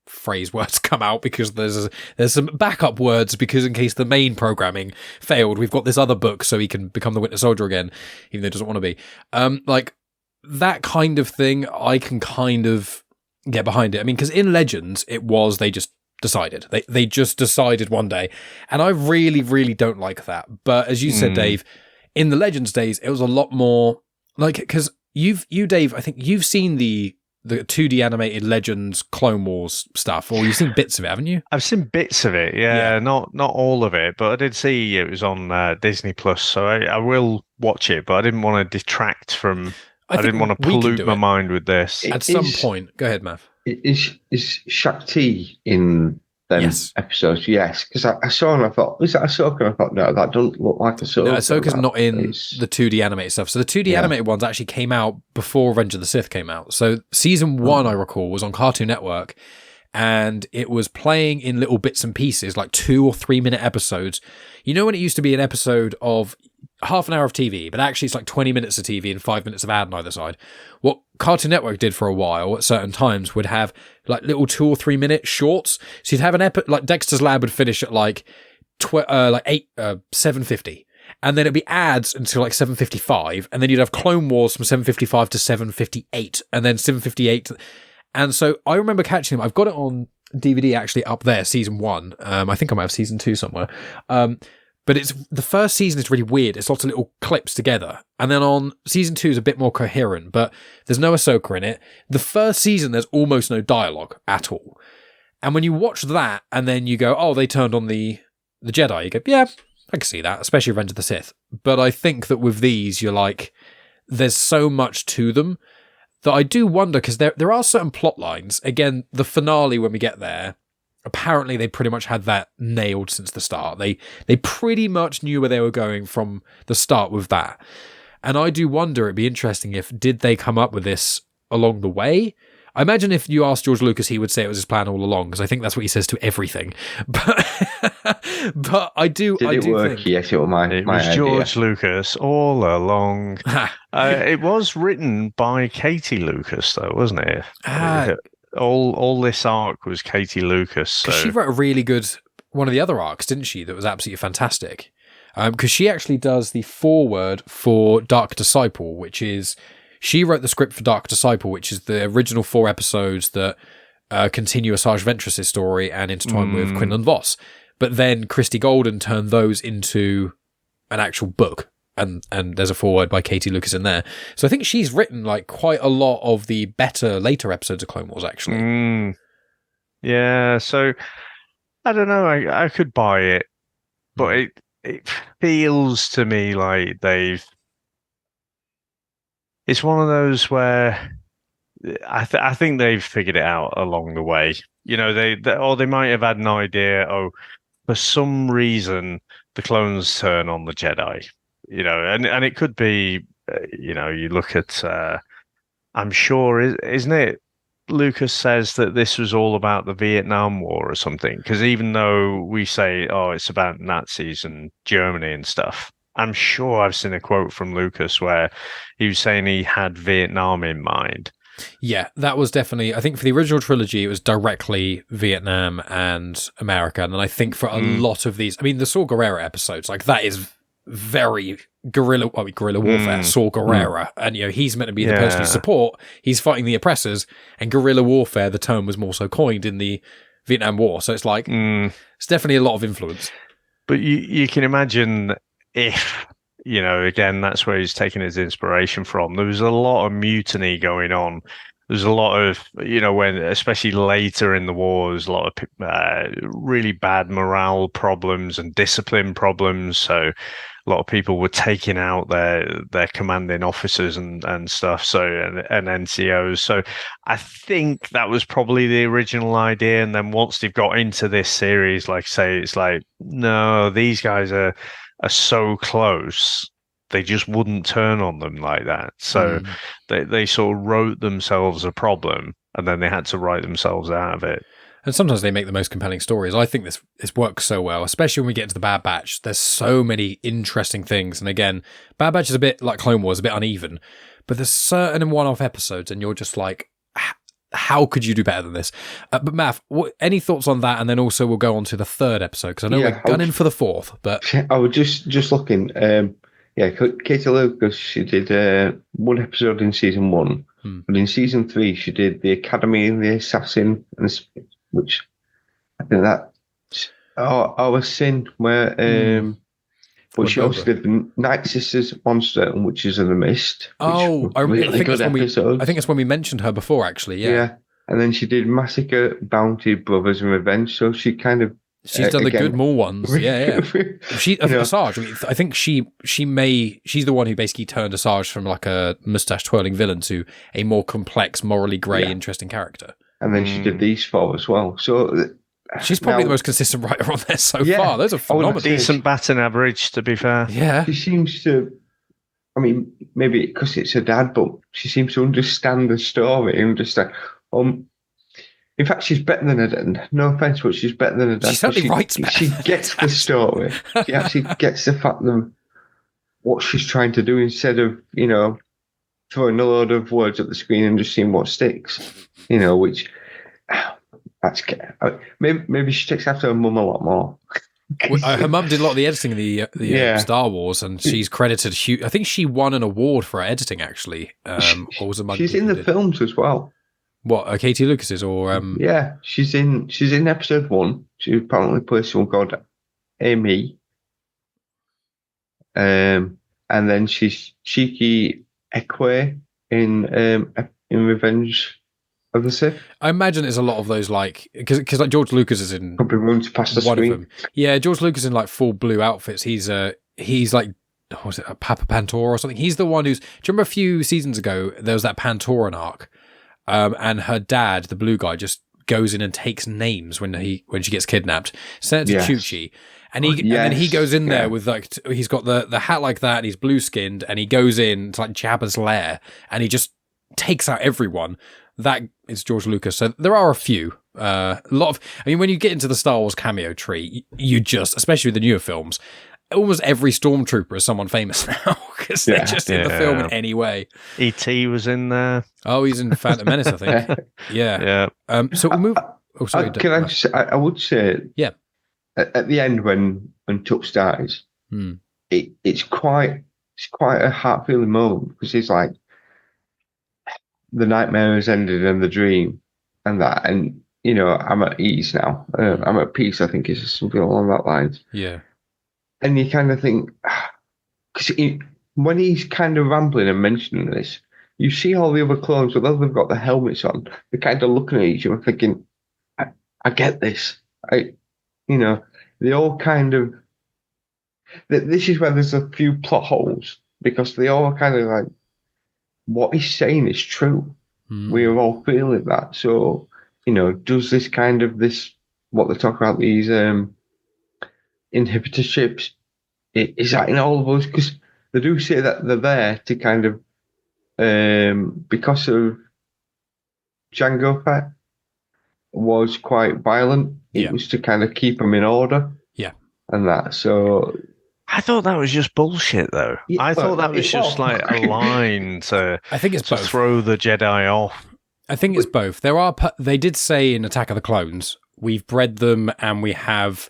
phrase words come out, because there's some backup words, because in case the main programming failed, we've got this other book so he can become the Winter Soldier again, even though he doesn't want to be. That kind of thing, I can kind of get behind it. I mean, because in Legends, it was they just decided. They just decided one day. And I really, really don't like that. But as you said, Dave, in the Legends days, it was a lot more like, because you, Dave, I think you've seen the 2D animated Legends Clone Wars stuff, or you've seen bits of it, haven't you? I've seen bits of it, yeah. Not all of it, but I did see it was on Disney Plus, so I will watch it, but I didn't want to detract from... I didn't want to pollute my mind with this. At some point, go ahead, Maff. Is Shakti in them episodes? Yes, because I saw and I thought, is that Ahsoka? And I thought, no, that doesn't look like Ahsoka. No, Ahsoka's not in the 2D animated stuff. So the 2D animated ones actually came out before Revenge of the Sith came out. So season 1, I recall, was on Cartoon Network, and it was playing in little bits and pieces, like 2 or 3 minute episodes. You know when it used to be an episode of half an hour of TV, but actually it's like 20 minutes of TV and 5 minutes of ad on either side. What Cartoon Network did for a while at certain times would have like little 2 or 3 minute shorts. So you'd have an like Dexter's Lab would finish at like 7:50, and then it'd be ads until like 7:55, and then you'd have Clone Wars from 7:55 to 7:58, and then 7:58. And so I remember catching them. I've got it on DVD actually up there, season 1. I think I might have season 2 somewhere. But it's the first season is really weird. It's lots of little clips together. And then on season 2 is a bit more coherent, but there's no Ahsoka in it. The first season, there's almost no dialogue at all. And when you watch that and then you go, oh, they turned on the Jedi, you go, yeah, I can see that, especially Revenge of the Sith. But I think that with these, you're like, there's so much to them that I do wonder, because there are certain plot lines. Again, the finale, when we get there, apparently they pretty much had that nailed since the start. They pretty much knew where they were going from the start with that. And I do wonder, it'd be interesting did they come up with this along the way? I imagine if you asked George Lucas, he would say it was his plan all along, because I think that's what he says to everything. But I do work? Think... Yes, it was my idea. George Lucas all along. It was written by Katie Lucas, though, wasn't it? All this arc was Katie Lucas. So. She wrote a really good one of the other arcs, didn't she? That was absolutely fantastic. Because she actually does the foreword for Dark Disciple, which is... She wrote the script for Dark Disciple, which is the original 4 episodes that continue Asajj Ventress's story and intertwine with Quinlan Vos. But then Christy Golden turned those into an actual book. And there's a foreword by Katie Lucas in there. So I think she's written like quite a lot of the better later episodes of Clone Wars, actually. Yeah, so I don't know. I could buy it, but it feels to me like it's one of those where I think they've figured it out along the way. You know, they might have had an idea. Oh, for some reason the clones turn on the Jedi. You know, and it could be, you know, you look at, I'm sure, isn't it? Lucas says that this was all about the Vietnam War or something. Because even though we say, oh, it's about Nazis and Germany and stuff, I'm sure I've seen a quote from Lucas where he was saying he had Vietnam in mind. Yeah, that was definitely, I think for the original trilogy, it was directly Vietnam and America. And then I think for a lot of these, I mean, the Saw Gerrera episodes, like that is very guerrilla warfare, Saw Gerrera, and you know he's meant to be the person you support. He's fighting the oppressors, and guerrilla warfare. The term was more so coined in the Vietnam War, so it's like it's definitely a lot of influence. But you can imagine if you know again that's where he's taking his inspiration from. There was a lot of mutiny going on. There's a lot of, you know, when especially later in the war, there's a lot of really bad morale problems and discipline problems. So a lot of people were taking out their commanding officers and stuff. So and NCOs. So I think that was probably the original idea. And then once they've got into this series, like say, it's like, no, these guys are so close. They just wouldn't turn on them like that. So they sort of wrote themselves a problem and then they had to write themselves out of it. And sometimes they make the most compelling stories. I think this works so well, especially when we get to the Bad Batch. There's so many interesting things. And again, Bad Batch is a bit like Clone Wars, a bit uneven. But there's certain one-off episodes and you're just like, how could you do better than this? But Maff, any thoughts on that? And then also we'll go on to the 3rd episode, because I know we're gunning for the 4th. But I was just looking... Yeah, Katie Lucas, she did 1 episode in season 1, but in season 3 she did the Academy and the Assassin, which I think that's our sin where but she also did the Night Sisters Monster and Witches of the Mist. Oh, I think good that's episodes. I think that's when we mentioned her before, actually. Yeah. And then she did Massacre, Bounty, Brothers, and Revenge. So she kind of she's done the good more ones. Yeah. She Asajj. I mean, I think she's the one who basically turned Asajj from like a mustache twirling villain to a more complex, morally grey, interesting character. And then she did these 4 as well. So she's probably the most consistent writer on there so far. Those are phenomenal. Decent batting average, to be fair. Yeah. She seems to, I mean, maybe because it's her dad, but she seems to understand the story and understand. In fact, she's better than her dad. No offense, but she's better than her dad. She certainly writes better. She gets the story. She actually gets the fact of what she's trying to do instead of, throwing a load of words at the screen and just seeing what sticks. Which that's maybe she takes after her mum a lot more. Her mum did a lot of the editing of the Star Wars, and she's credited. I think she won an award for her editing, actually. Or was it she's in the films as well. What, Katie Lucas's or Yeah, she's in episode 1. She apparently plays someone called Amy. And then she's Cheeky Ekwe in Revenge of the Sith. I imagine it's a lot of those, like, because like George Lucas is in probably runs past the one screen. of them. Yeah, George Lucas in like full blue outfits. He's like, what was it, a Papa Pantora or something? He's the one who's. Do you remember a few seasons ago there was that Pantoran arc? And her dad, the blue guy, just goes in and takes names when she gets kidnapped. Sent it to Chuchi, and then he goes in there with like he's got the hat like that, and he's blue skinned, and he goes in to like Jabba's lair, and he just takes out everyone. That is George Lucas. So there are a few, a lot of. I mean, when you get into the Star Wars cameo tree, you just, especially with the newer films. Almost every stormtrooper is someone famous now because they're just in the film in any way. E.T. was in there. Oh, he's in Phantom Menace, I think. Yeah. So we'll move. Oh, sorry. I would say, at the end when Tux dies, it's quite a heart-feeling moment because it's like the nightmare has ended and the dream and that, and I'm at ease now. I'm at peace. I think is something along that lines. Yeah. And you kind of think, because when he's kind of rambling and mentioning this, you see all the other clones, although they've got the helmets on, they're kind of looking at each other thinking, I get this. They all kind of, this is where there's a few plot holes, because they all kind of like, what he's saying is true. We are all feeling that. So, does this kind of what they talk about, these, inhibitor ships, is that in all of us? Because they do say that they're there to kind of because of Jango Fett was quite violent. It was to kind of keep them in order. Yeah, and that. So I thought that was just bullshit, though. I thought that was just like a line to. I think it's to throw the Jedi off. I think it's both. They did say in Attack of the Clones, we've bred them and we have.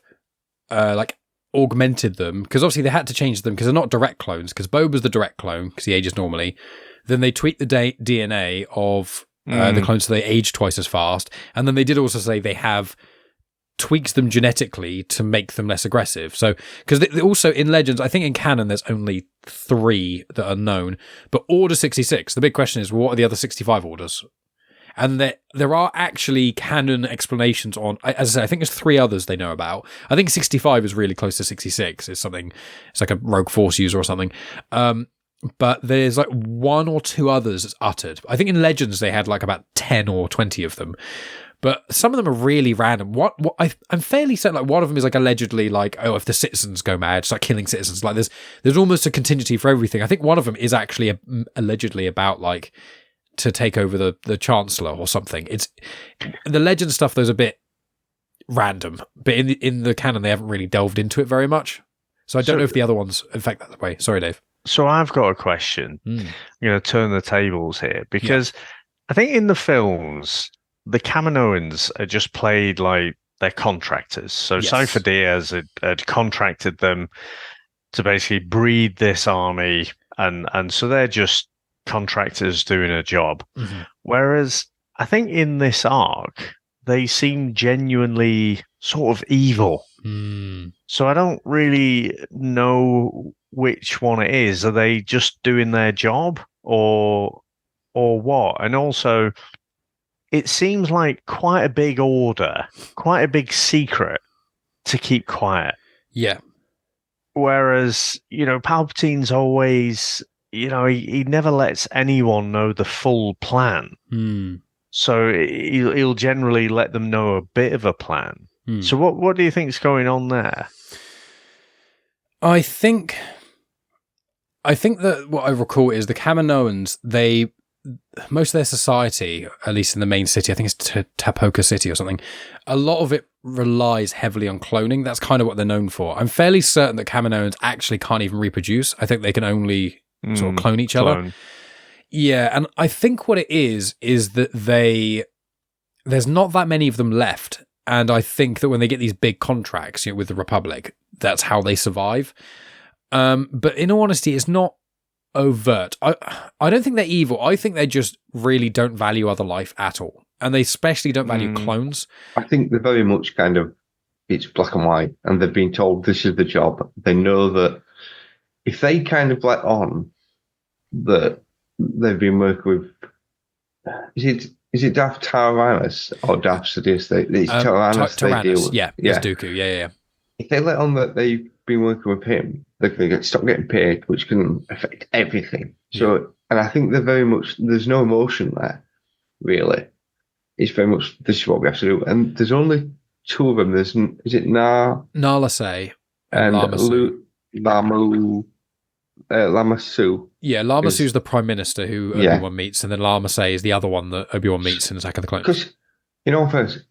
Like augmented them, because obviously they had to change them because they're not direct clones, because Boba's the direct clone because he ages normally. Then they tweak the DNA of the clones so they age twice as fast, and then they did also say they have tweaks them genetically to make them less aggressive. So because they also in Legends, I think in canon there's only 3 that are known, but Order 66, the big question is, what are the other 65 orders? And there are actually canon explanations on, as I say, I think there's 3 others they know about. I think 65 is really close to 66. It's like a rogue force user or something. But there's like 1 or 2 others that's uttered. I think in Legends they had like about 10 or 20 of them. But some of them are really random. I'm fairly certain like one of them is like allegedly like, oh, if the citizens go mad, start killing citizens. Like there's almost a contingency for everything. I think one of them is actually allegedly about like, to take over the Chancellor or something. It's the Legend stuff, there's a bit random, but in the canon they haven't really delved into it very much. So I don't know if the other ones affect that way. Sorry, Dave. So I've got a question. I'm going to turn the tables here, because I think in the films the Kaminoans are just played like they're contractors. So Cypher Diaz had contracted them to basically breed this army, and so they're just contractors doing a job. Whereas I think in this arc they seem genuinely sort of evil. So I don't really know which one it is. Are they just doing their job or what? And also, it seems like quite a big order, quite a big secret to keep quiet. Yeah. Whereas, Palpatine's always, he never lets anyone know the full plan. So he'll generally let them know a bit of a plan. So what do you think's going on there? I think that what I recall is the Kaminoans, most of their society, at least in the main city, I think it's Tapoka City or something, a lot of it relies heavily on cloning. That's kind of what they're known for. I'm fairly certain that Kaminoans actually can't even reproduce. I think they can only sort of clone each other. Yeah, and I think what it is that there's not that many of them left. And I think that when they get these big contracts, with the Republic, that's how they survive. But in all honesty, it's not overt. I don't think they're evil. I think they just really don't value other life at all. And they especially don't value clones. I think they're very much it's black and white, and they've been told this is the job. They know that if they kind of let on that they've been working with, is it Darth Tyrannus or Darth Sidious? It's Tyrannus they deal with. Yeah, it's Dooku. Yeah. If they let on that they've been working with him, they're going to stop getting paid, which can affect everything. So, and I think they're very much, there's no emotion there, really. It's very much, this is what we have to do. And there's only two of them. Is it Nala Say and Lama Su. Yeah, Lama Su's the Prime Minister who Obi-Wan meets, and then Lama Say is the other one that Obi-Wan meets in Attack of the Clones. Because, first,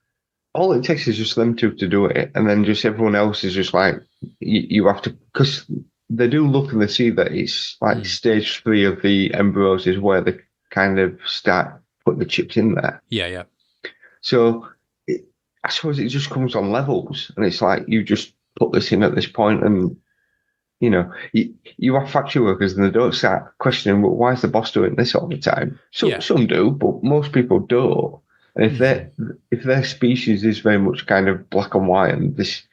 all it takes is just them two to do it, and then just everyone else is just like, you have to, because they do look and they see that it's like stage 3 of the embryos is where they kind of start putting the chips in there. Yeah. So I suppose it just comes on levels, and it's like you just put this in at this point, and you have factory workers, and they don't start questioning, well, why is the boss doing this all the time? So some do, but most people don't. And if their species is very much kind of black and white, and this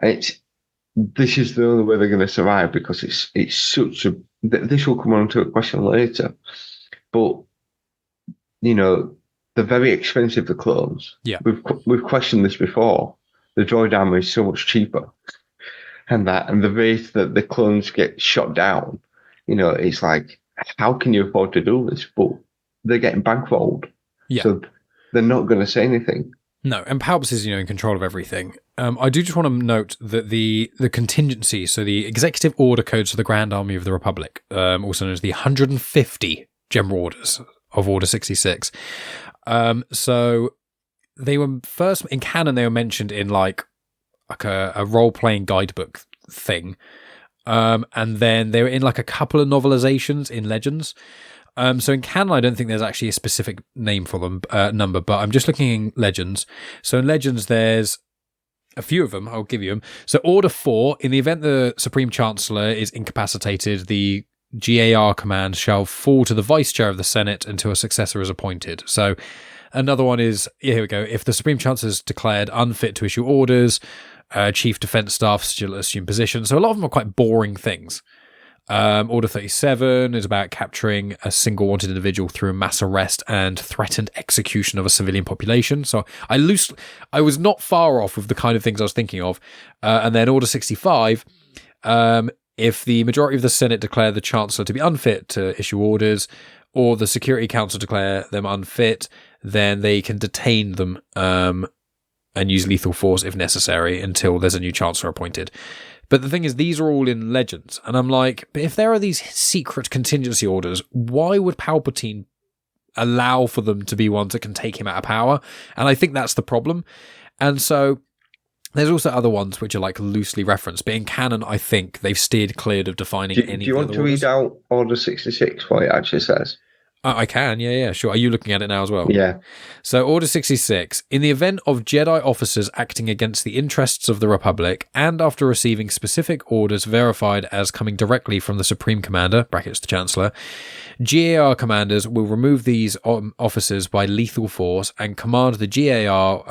is the only way they're going to survive, because it's such a. This will come on to a question later, but they're very expensive, the clones. Yeah, we've questioned this before. The droid armor is so much cheaper, and the rate that the clones get shot down, it's like, how can you afford to do this? But they're getting bankrolled, so they're not going to say anything. No, and Palps is in control of everything. I do just want to note that the contingency, so the executive order codes for the Grand Army of the Republic, also known as the 150 General Orders of Order 66. So they were first in canon. They were mentioned in like a role-playing guidebook thing, and then they were in like a couple of novelizations in Legends. So in canon, I don't think there's actually a specific name for them, number, but I'm just looking in Legends. So in Legends, there's a few of them. I'll give you them. So Order 4, in the event the Supreme Chancellor is incapacitated, the GAR command shall fall to the Vice Chair of the Senate until a successor is appointed. So another one is, here we go, if the Supreme Chancellor is declared unfit to issue orders, Chief Defense Staff still assume position. So a lot of them are quite boring things. Order 37 is about capturing a single wanted individual through mass arrest and threatened execution of a civilian population. So I was not far off with the kind of things I was thinking of. And then Order 65, if the majority of the Senate declare the Chancellor to be unfit to issue orders, or the Security Council declare them unfit, then they can detain them and use lethal force if necessary until there's a new Chancellor appointed. But the thing is, these are all in Legends. And I'm like, but if there are these secret contingency orders, why would Palpatine allow for them to be ones that can take him out of power? And I think that's the problem. And so there's also other ones which are like loosely referenced. But in canon, I think they've steered clear of defining any. Do you want to read out Order 66, what it actually says? I can, yeah, sure. Are you looking at it now as well? Yeah. So, Order 66. In the event of Jedi officers acting against the interests of the Republic, and after receiving specific orders verified as coming directly from the Supreme Commander, brackets the Chancellor, GAR commanders will remove these officers by lethal force, and command of the GAR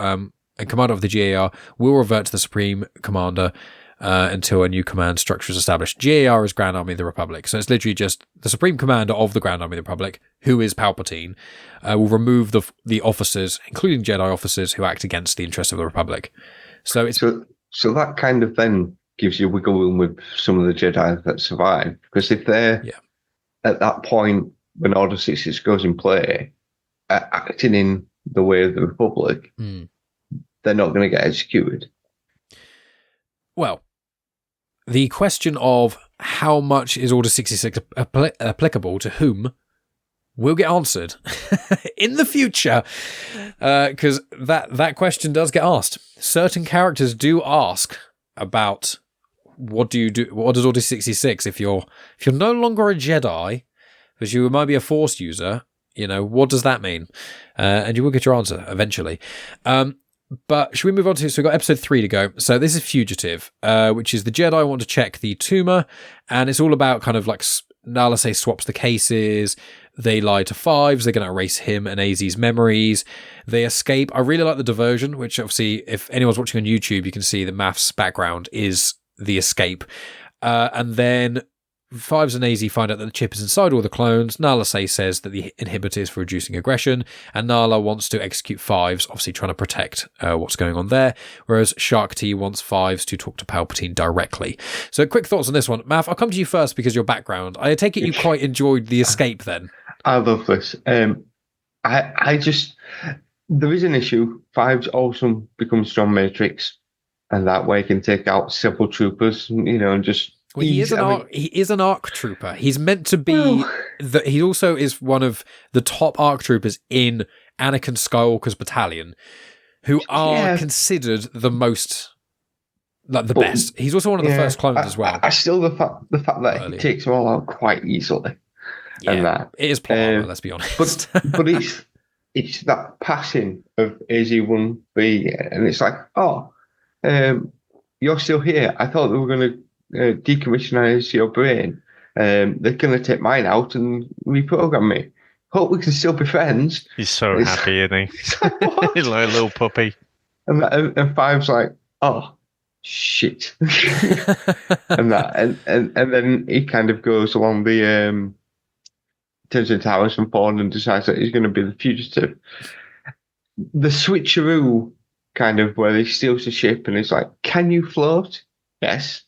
will revert to the Supreme Commander until a new command structure is established. GAR is Grand Army of the Republic. So it's literally just the Supreme Commander of the Grand Army of the Republic, who is Palpatine, will remove the officers, including Jedi officers, who act against the interests of the Republic. So it's so that kind of then gives you wiggle room with some of the Jedi that survive. Because if they're at that point when Order 66 goes in play, acting in the way of the Republic, they're not going to get executed. Well, the question of how much is Order 66 applicable to whom will get answered in the future, because that question does get asked. Certain characters do ask about what does Order 66 if you're no longer a Jedi, because you might be a Force user, what does that mean? And you will get your answer eventually. But should we move on to, so we've got episode 3 to go. So this is Fugitive, which is the Jedi want to check the tumor, and it's all about kind of like Nala say swaps the cases, they lie to Fives, they're going to erase him and AZ's memories, they escape. I really like the diversion, which obviously if anyone's watching on YouTube, you can see that Maff's background is the escape. And then Fives and AZ find out that the chip is inside all the clones. Nala says that the inhibitor is for reducing aggression, and Nala wants to execute Fives, obviously trying to protect what's going on there, whereas Shark T wants Fives to talk to Palpatine directly. So quick thoughts on this one. Maff, I'll come to you first because your background. I take it you quite enjoyed the escape then. I love this. I just, there is an issue. Fives also becomes John Matrix, and that way can take out several troopers, and just... Well, he is an ARC trooper. He's meant to be. He also is one of the top ARC troopers in Anakin Skywalker's battalion, who are considered the most, the best. He's also one of the first clones as well. I still the fact that he takes them all out quite easily. Yeah, and that it is plot armor, let's be honest. But it's that passing of AZ-1B, and it's like, you're still here. I thought they were going to decommissionize your brain. They're going to take mine out and reprogram me. Hope we can still be friends. He's so happy, isn't he? Like, he's like a little puppy. And Five's like, oh, shit. and then he kind of goes along the turns into Harrison Ford and decides that he's going to be the fugitive. The switcheroo kind of where he steals the ship and he's like, can you float? Yes.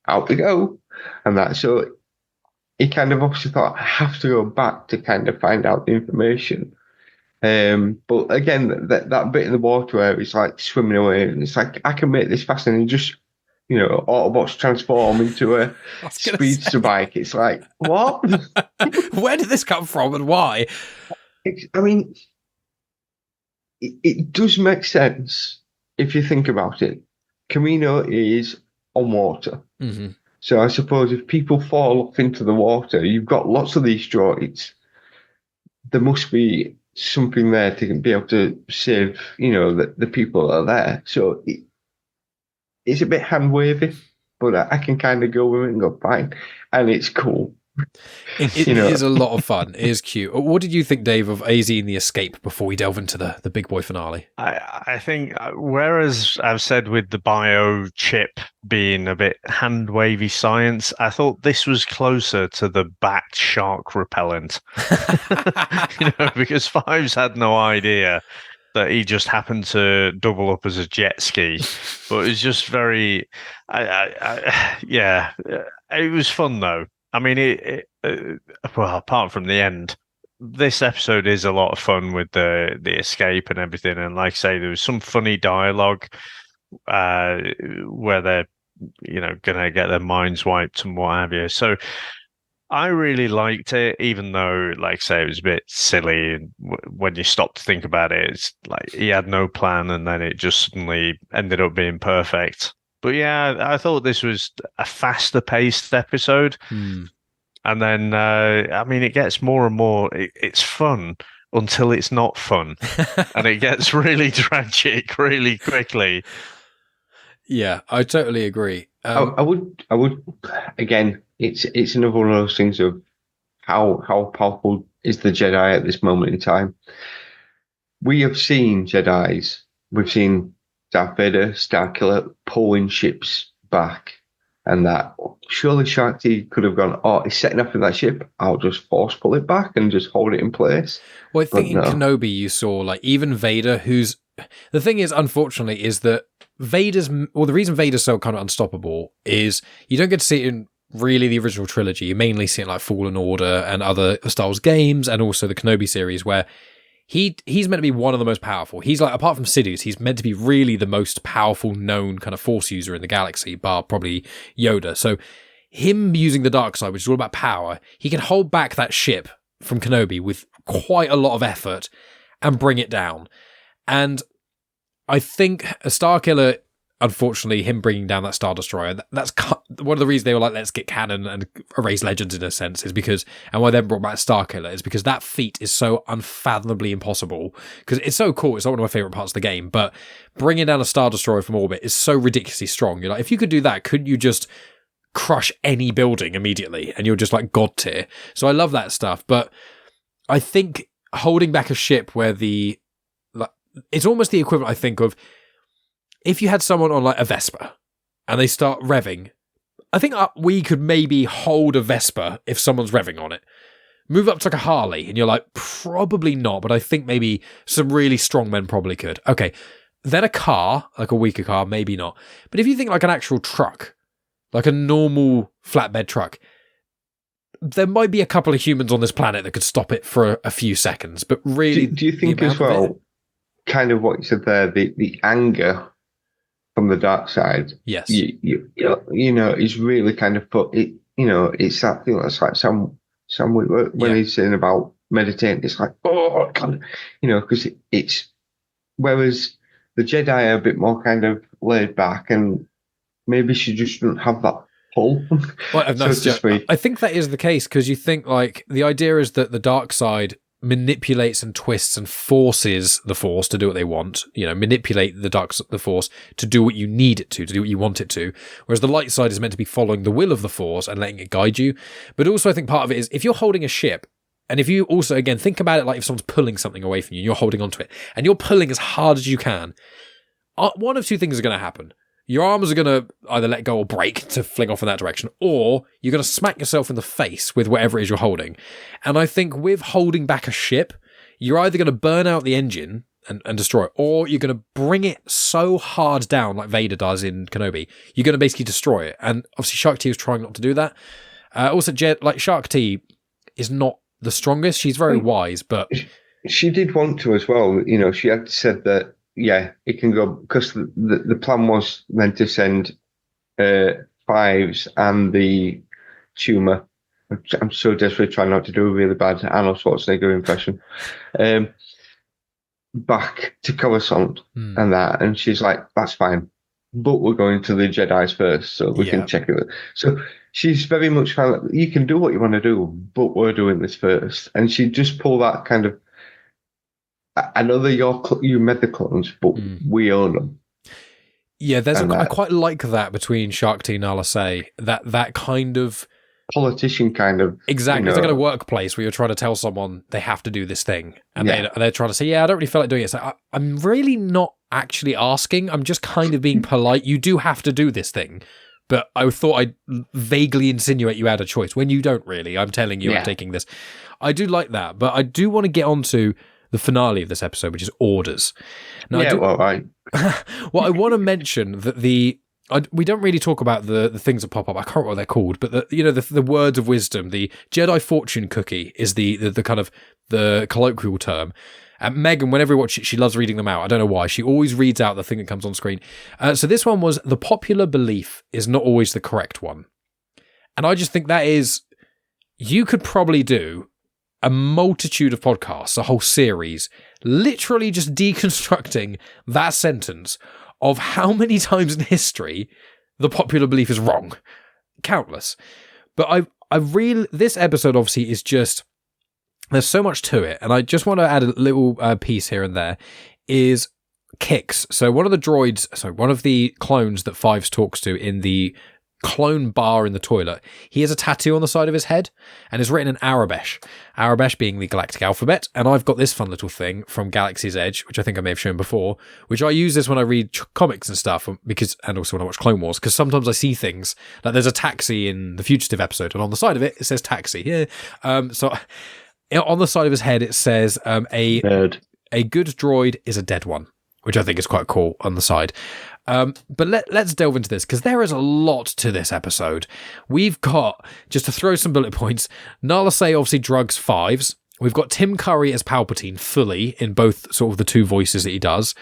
Out we go. And that, so he kind of obviously thought, I have to go back to kind of find out the information. But again, that bit in the water where he's like swimming away and it's like, I can make this fast, and he just, Autobots transform into a speedster bike. It's like, what? Where did this come from and why? It does make sense if you think about it. Kamino is on water. Mm-hmm. So I suppose if people fall off into the water, you've got lots of these droids. There must be something there to be able to save, the people that are there. So it's a bit hand wavy, but I can kind of go with it and go fine, and it's cool. It is a lot of fun. It is cute. What did you think, Dave, of AZ and the escape before we delve into the big boy finale? I think, whereas I've said with the bio chip being a bit hand wavy science, I thought this was closer to the bat shark repellent. Because Fives had no idea that he just happened to double up as a jet ski, but it was just very, it was fun though. I mean, well, apart from the end, this episode is a lot of fun with the escape and everything. And like I say, there was some funny dialogue where they're, going to get their minds wiped and what have you. So I really liked it, even though, like I say, it was a bit silly. And when you stop to think about it, it's like he had no plan and then it just suddenly ended up being perfect. But yeah, I thought this was a faster paced episode. And then, I mean, it gets more and more. It's fun until it's not fun, and it gets really tragic really quickly. Yeah, I totally agree. I would. Again, it's another one of those things of how powerful is the Jedi at this moment in time. We have seen Jedis. We've seen Darth Vader, Starkiller pulling ships back, and that surely Shaak Ti could have gone, oh, he's setting up in that ship, I'll just force pull it back and just hold it in place. Well, I think in Kenobi you saw, like, even Vader, who's... The thing is, unfortunately, is that the reason Vader's so kind of unstoppable is you don't get to see it in really the original trilogy. You mainly see it in, like, Fallen Order and other Star Wars games, and also the Kenobi series, where he's meant to be one of the most powerful. He's like, apart from Sidious, he's meant to be really the most powerful known kind of Force user in the galaxy, bar probably Yoda. So him using the dark side, which is all about power, he can hold back that ship from Kenobi with quite a lot of effort and bring it down. And I think a Starkiller, unfortunately, him bringing down that Star Destroyer, that's one of the reasons they were like, let's get canon and erase Legends in a sense, is because, and why they brought back Starkiller is because that feat is so unfathomably impossible, because it's so cool, it's not one of my favourite parts of the game, but bringing down a Star Destroyer from orbit is so ridiculously strong. You're like, if you could do that, couldn't you just crush any building immediately, and you're just like God tier? So I love that stuff, but I think holding back a ship where it's almost the equivalent, I think, of if you had someone on like a Vespa and they start revving, I think we could maybe hold a Vespa if someone's revving on it. Move up to like a Harley and you're like, probably not, but I think maybe some really strong men probably could. Okay, then a car, like a weaker car, maybe not. But if you think like an actual truck, like a normal flatbed truck, there might be a couple of humans on this planet that could stop it for a few seconds, but really... Do you think as well, kind of what you said there, the anger from the dark side, yes, you know, is really kind of put it. You know, it's that thing that's like when he's saying about meditating, it's like, oh, God, you know, because it's whereas the Jedi are a bit more kind of laid back, and maybe she just doesn't have that pull. Well, so to speak. I think that is the case, because you think like the idea is that the dark side manipulates and twists and forces the Force to do what they want, you know, manipulate the Force to do what you need it to do what you want it to, whereas the light side is meant to be following the will of the Force and letting it guide you. But also I think part of it is, if you're holding a ship, and if you also, again, think about it like if someone's pulling something away from you and you're holding onto it, and you're pulling as hard as you can, one of two things are going to happen. Your arms are going to either let go or break to fling off in that direction, or you're going to smack yourself in the face with whatever it is you're holding. And I think with holding back a ship, you're either going to burn out the engine and destroy it, or you're going to bring it so hard down like Vader does in Kenobi, you're going to basically destroy it. And obviously Shaak Ti was trying not to do that. Also, Shaak Ti is not the strongest. She's very wise, but... She did want to as well. You know, she had said that, yeah, it can go, because the plan was then to send Fives and the tumor. I'm so desperately trying not to do a really bad Arnold Schwarzenegger impression. Back to Coruscant and that, and she's like, "That's fine, but we're going to the Jedi's first, so we can check it." So she's very much kind of like, "You can do what you want to do, but we're doing this first." And she just pulled that kind of, I know that you made the clones, but we own them. Yeah, I quite like that between Shaak Ti and Nala Se, that kind of politician kind of, exactly. You know, it's like in a workplace where you're trying to tell someone they have to do this thing, and they're trying to say, "Yeah, I don't really feel like doing it." It's like, I'm really not actually asking. I'm just kind of being polite. You do have to do this thing, but I thought I'd vaguely insinuate you had a choice when you don't really. I'm telling you, I'm taking this. I do like that, but I do want to get on to the finale of this episode, which is Orders. Now, right. Well, I want to mention that we don't really talk about the things that pop up. I can't remember what they're called, but the words of wisdom, the Jedi fortune cookie is the kind of the colloquial term. And Megan, whenever we watch it, she loves reading them out. I don't know why. She always reads out the thing that comes on screen. So this one was, the popular belief is not always the correct one. And I just think that is, you could probably do a multitude of podcasts, a whole series, literally just deconstructing that sentence of how many times in history the popular belief is wrong. Countless. But this episode obviously is just, there's so much to it, and I just want to add a little piece here and there, is Kix. So one of the clones that Fives talks to in the clone bar in the toilet, he has a tattoo on the side of his head, and it's written in Arabesh being the galactic alphabet. And I've got this fun little thing from Galaxy's Edge, which I think I may have shown before, which I use this when I read comics and stuff, and also when I watch Clone Wars, because sometimes I see things like there's a taxi in the Fugitive episode, and on the side of it says taxi. Yeah. So on the side of his head it says a good droid is a dead one, which I think is quite cool on the side. But let's delve into this, because there is a lot to this episode. We've got, just to throw some bullet points, Nala Se obviously drugs Fives. We've got Tim Curry as Palpatine fully in both sort of the two voices that he does.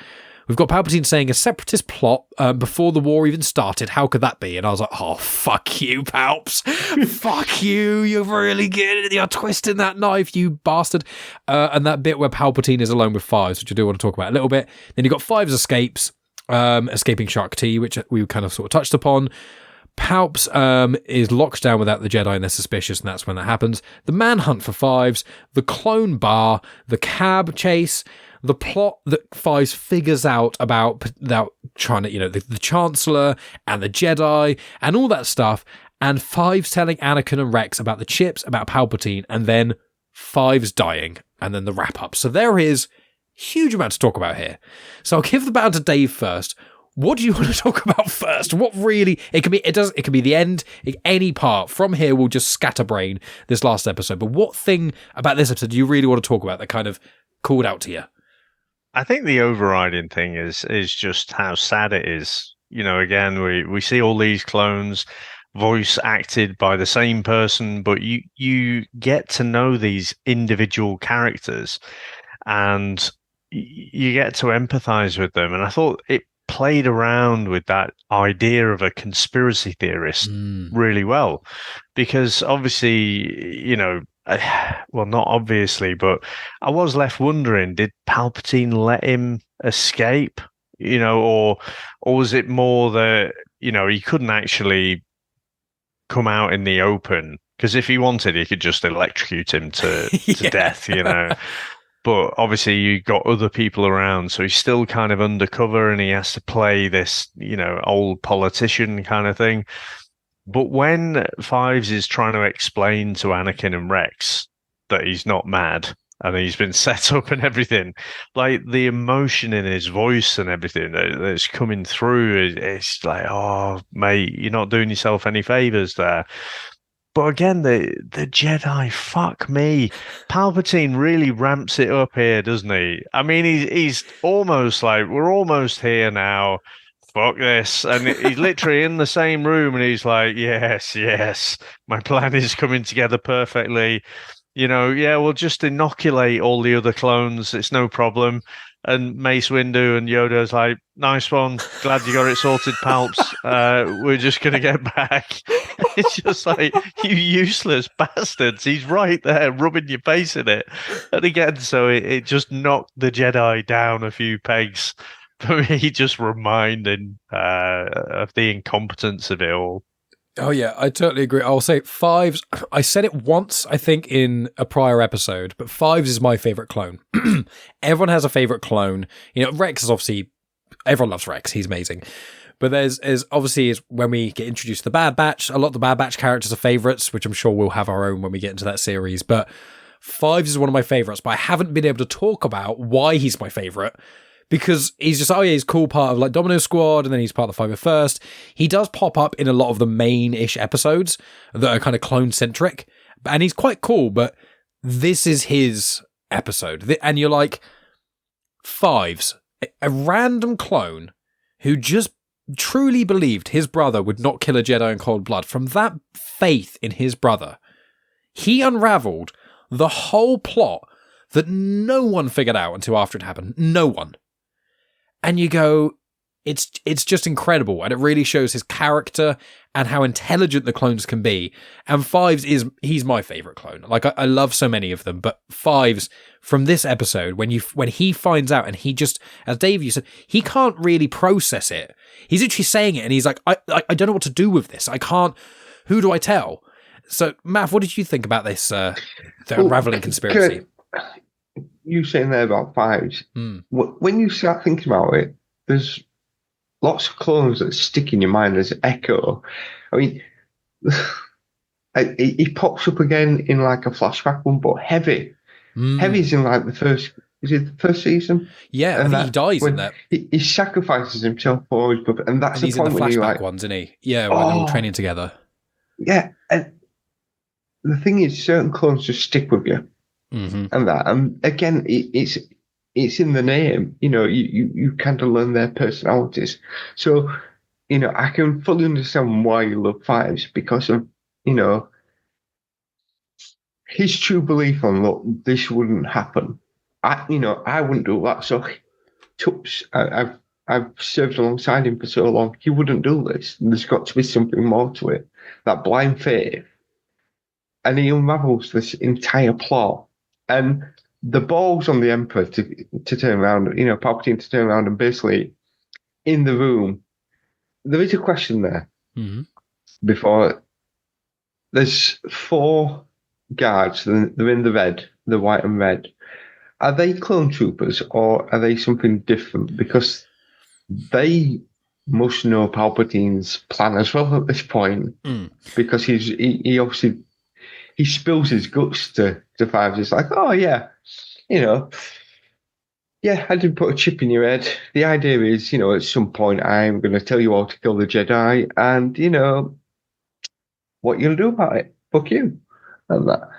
We've got Palpatine saying a separatist plot before the war even started. How could that be? And I was like, oh, fuck you, Palps. Fuck you. You're really good. You're twisting that knife, you bastard. And that bit where Palpatine is alone with Fives, which I do want to talk about a little bit. Then you've got Fives escaping Shark T, which we kind of sort of touched upon. Palps is locked down without the Jedi, and they're suspicious, and that's when that happens. The manhunt for Fives, the clone bar, the cab chase, the plot that Fives figures out about trying to, the Chancellor and the Jedi and all that stuff, and Fives telling Anakin and Rex about the chips, about Palpatine, and then Fives dying, and then the wrap up. So there is huge amount to talk about here. So I'll give the baton to Dave first. What do you want to talk about first? What really, it can be the end, any part. From here, we'll just scatterbrain this last episode. But what thing about this episode do you really want to talk about that kind of called out to you? I think the overriding thing is just how sad it is. Again, we see all these clones voice acted by the same person, but you get to know these individual characters and you get to empathize with them. And I thought it played around with that idea of a conspiracy theorist really well, because obviously, well, not obviously, but I was left wondering, did Palpatine let him escape, or was it more that, he couldn't actually come out in the open? Because if he wanted, he could just electrocute him to death, But obviously you got other people around, so he's still kind of undercover and he has to play this, old politician kind of thing. But when Fives is trying to explain to Anakin and Rex that he's not mad and he's been set up and everything, like the emotion in his voice and everything that's coming through, it's like, oh, mate, you're not doing yourself any favors there. But again, the Jedi, fuck me. Palpatine really ramps it up here, doesn't he? I mean, he's almost like, we're almost here now. Fuck this. And he's literally in the same room and he's like, yes, my plan is coming together perfectly. We'll just inoculate all the other clones. It's no problem. And Mace Windu and Yoda's like, nice one. Glad you got it sorted, Palps. We're just going to get back. It's just like, you useless bastards. He's right there rubbing your face in it. And again, so it just knocked the Jedi down a few pegs for me, just reminding of the incompetence of it all. Oh, yeah, I totally agree. I'll say Fives. I said it once, I think, in a prior episode, but Fives is my favourite clone. Everyone has a favourite clone. Rex is obviously, everyone loves Rex. He's amazing. But there's obviously is when we get introduced to the Bad Batch, a lot of the Bad Batch characters are favourites, which I'm sure we'll have our own when we get into that series. But Fives is one of my favourites, but I haven't been able to talk about why he's my favourite. Because he's just, he's cool part of like Domino Squad, and then he's part of the 501st. He does pop up in a lot of the main-ish episodes that are kind of clone-centric, and he's quite cool, but this is his episode. And you're like, Fives, a random clone who just truly believed his brother would not kill a Jedi in cold blood. From that faith in his brother, he unraveled the whole plot that no one figured out until after it happened. No one. And you go, it's just incredible. And it really shows his character and how intelligent the clones can be. And Fives he's my favourite clone. Like, I love so many of them, but Fives, from this episode, when he finds out, and he just, as Dave, you said, he can't really process it. He's literally saying it, and he's like, I don't know what to do with this. I can't, who do I tell? So, Maff, what did you think about this the unraveling conspiracy? You saying there about fives. When you start thinking about it, there's lots of clones that stick in your mind as Echo. I mean, he pops up again in like a flashback one, but Heavy. Heavy's in like the first. Is it the first season? Yeah, I think he dies in that. He sacrifices himself for his brother, and that's and he's the point in the flashback like, ones, isn't he? Yeah, when they're all training together. Yeah, and the thing is, certain clones just stick with you, and again, it's in the name. You know, you kind of learn their personalities. So, you know, I can fully understand why you love fives because of, you know, his true belief on, look, this wouldn't happen. I wouldn't do that. So, Tups, I've served alongside him for so long. He wouldn't do this. There's got to be something more to it. That blind faith, and he unravels this entire plot. And the balls on the Emperor to turn around, you know, Palpatine to turn around and basically in the room. There is a question there before. There's 4 guards. They're in the white and red. Are they clone troopers or are they something different? Because they must know Palpatine's plan as well at this point. Because he obviously he spills his guts to Fives. It's like, oh yeah, you know, yeah, I did put a chip in your head. The idea is, you know, at some point I'm going to tell you all to kill the Jedi, and you know what you'll do about it. Fuck you, and that.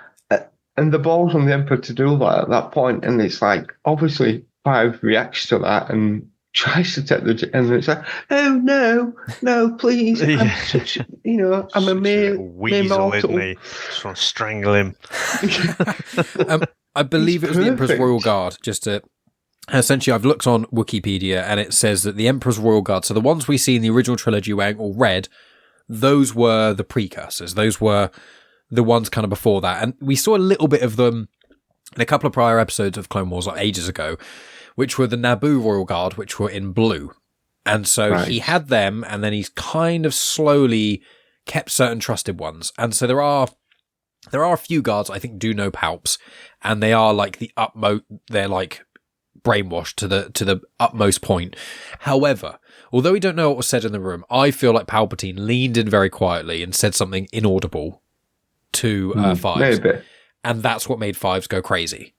And the balls on the Emperor to do that at that point, and it's like, obviously, Five reacts to that and tries to take the, and it's like, oh no, please, I'm such, you know, I'm a mere weasel, isn't he? Just want to strangle him. I believe it was the Emperor's Royal Guard. Just to, essentially, I've looked on Wikipedia, and it says that the Emperor's Royal Guard, so the ones we see in the original trilogy wearing all red, those were the precursors. Those were the ones kind of before that. And we saw a little bit of them in a couple of prior episodes of Clone Wars, like ages ago, which were the Naboo Royal Guard, which were in blue. And so he had them, and then he's kind of slowly kept certain trusted ones. And so there are a few guards I think do know Palps, and they are like the utmost, they're like brainwashed to the utmost point. However, although we don't know what was said in the room, I feel like Palpatine leaned in very quietly and said something inaudible to Fives, maybe. And that's what made Fives go crazy.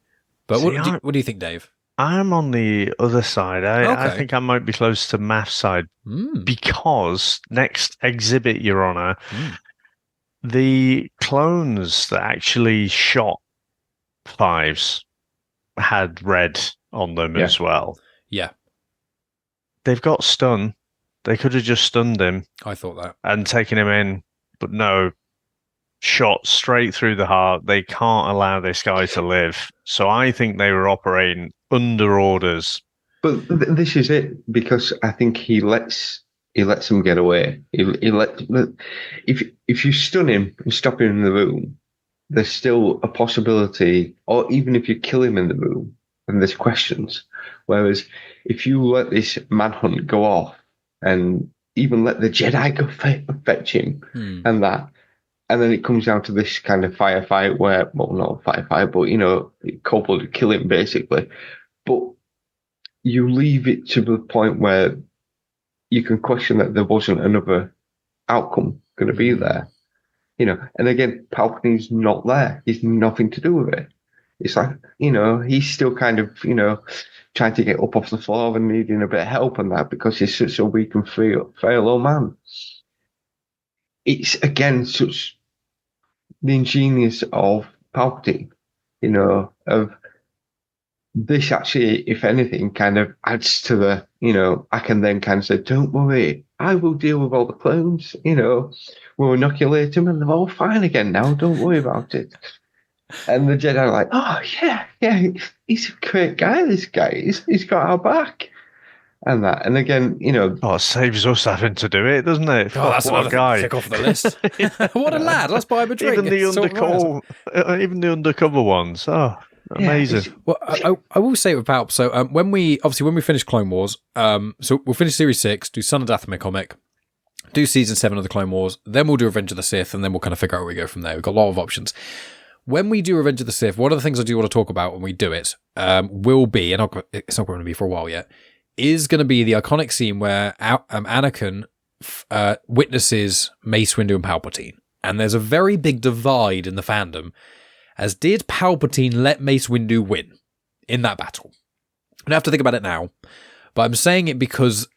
But See, what do you think, Dave? I'm on the other side. I think I might be close to Maff's side because next exhibit, Your Honor, the clones that actually shot Fives had red on them as well. Yeah. They've got stun. They could have just stunned him. I thought that. And taken him in, but no. Shot straight through the heart. They can't allow this guy to live. So I think they were operating under orders. But this is it, because I think he lets him get away. If you stun him and stop him in the room, there's still a possibility, or even if you kill him in the room, then there's questions. Whereas if you let this manhunt go off and even let the Jedi go fetch him and that, and then it comes down to this kind of firefight where, well, not a firefight, but, you know, cold-blooded kill him, basically. But you leave it to the point where you can question that there wasn't another outcome going to be there. You know, and again, Palpatine's not there. He's nothing to do with it. It's like, you know, he's still kind of, you know, trying to get up off the floor and needing a bit of help on that because he's such a weak and frail old man. It's, again, such the ingenious of Palpatine, you know, of this actually, if anything, kind of adds to the, you know, I can then kind of say, don't worry, I will deal with all the clones, you know, we'll inoculate them and they're all fine again now, don't worry about it. And the Jedi are like, oh, yeah, he's a great guy, this guy, he's got our back. And that, and again, you know, it saves us having to do it, doesn't it? Oh, that's another guy. Tick off the list. What a lad! Let's buy him a drink. Even the undercover ones. Oh, amazing. Yeah, well, I will say with Palp. So when we finish Clone Wars, so we'll finish Series 6, do Son of Dathomir comic, do season 7 of the Clone Wars, then we'll do Revenge of the Sith, and then we'll kind of figure out where we go from there. We've got a lot of options. When we do Revenge of the Sith, one of the things I do want to talk about when we do it will be, and it's not going to be for a while yet, is going to be the iconic scene where Anakin witnesses Mace Windu and Palpatine. And there's a very big divide in the fandom, as did Palpatine let Mace Windu win in that battle? I don't have to think about it now, but I'm saying it because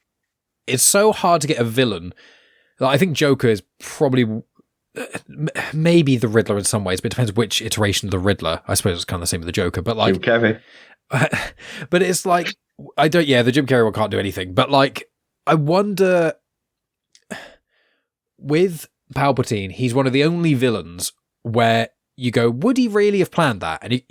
it's so hard to get a villain. Like, I think Joker is probably maybe the Riddler in some ways, but it depends which iteration of the Riddler. I suppose it's kind of the same with the Joker, but like Jim Carrey. But it's like the Jim Carrey one can't do anything. But like, I wonder with Palpatine, he's one of the only villains where you go, would he really have planned that? And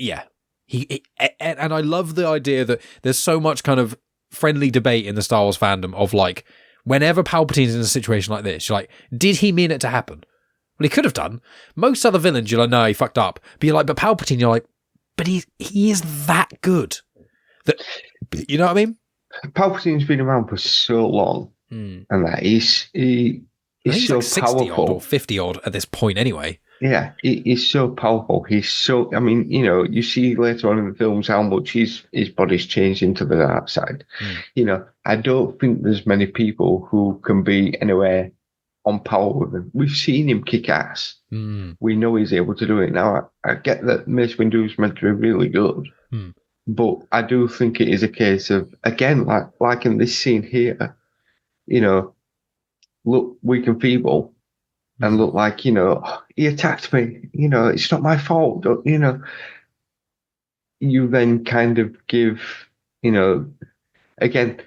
and I love the idea that there's so much kind of friendly debate in the Star Wars fandom of like, whenever Palpatine's in a situation like this, you're like, did he mean it to happen? Well, he could have done. Most other villains, you're like, no, he fucked up. But you're like, but Palpatine, you're like, but he is that good. That, you know what I mean? Palpatine's been around for so long, and that he's so like 60 powerful. odd or 50 odd at this point anyway. Yeah, he's so powerful. He's so, I mean, you know, you see later on in the films how much his body's changed into the dark side. You know, I don't think there's many people who can be anywhere on power with him. We've seen him kick ass. We know he's able to do it. Now, I get that Mace Windu is meant to be really good, but I do think it is a case of, again, like in this scene here, you know, look weak and feeble and look like, you know, he attacked me, you know, it's not my fault, you know. You then kind of give, you know, again,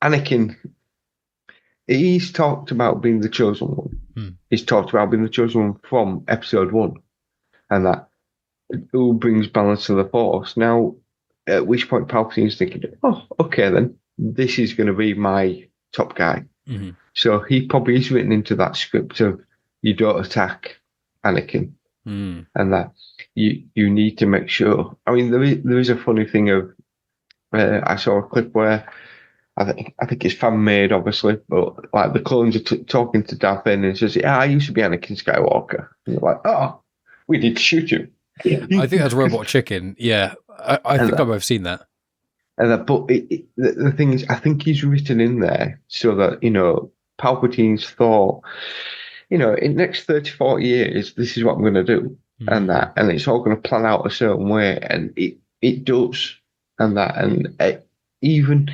Anakin, he's talked about being the chosen one. He's talked about being the chosen one from episode 1, and that who brings balance to the Force. Now, at which point Palpatine's thinking, oh, okay, then this is going to be my top guy. So he probably is written into that script of you don't attack Anakin, and that you need to make sure. I mean, there is a funny thing of I saw a clip where I think it's fan made, obviously, but like the clones are talking to Darth Vader and says, "Yeah, I used to be Anakin Skywalker." And they're like, "Oh, we need to shoot you." I think that's Robot Chicken. Yeah, I think I've seen that. And that, but the thing is, I think he's written in there so that, you know, Palpatine's thought, you know, in the next 30, 40 years, this is what I'm going to do, and it's all going to plan out a certain way, and it does, and that, and even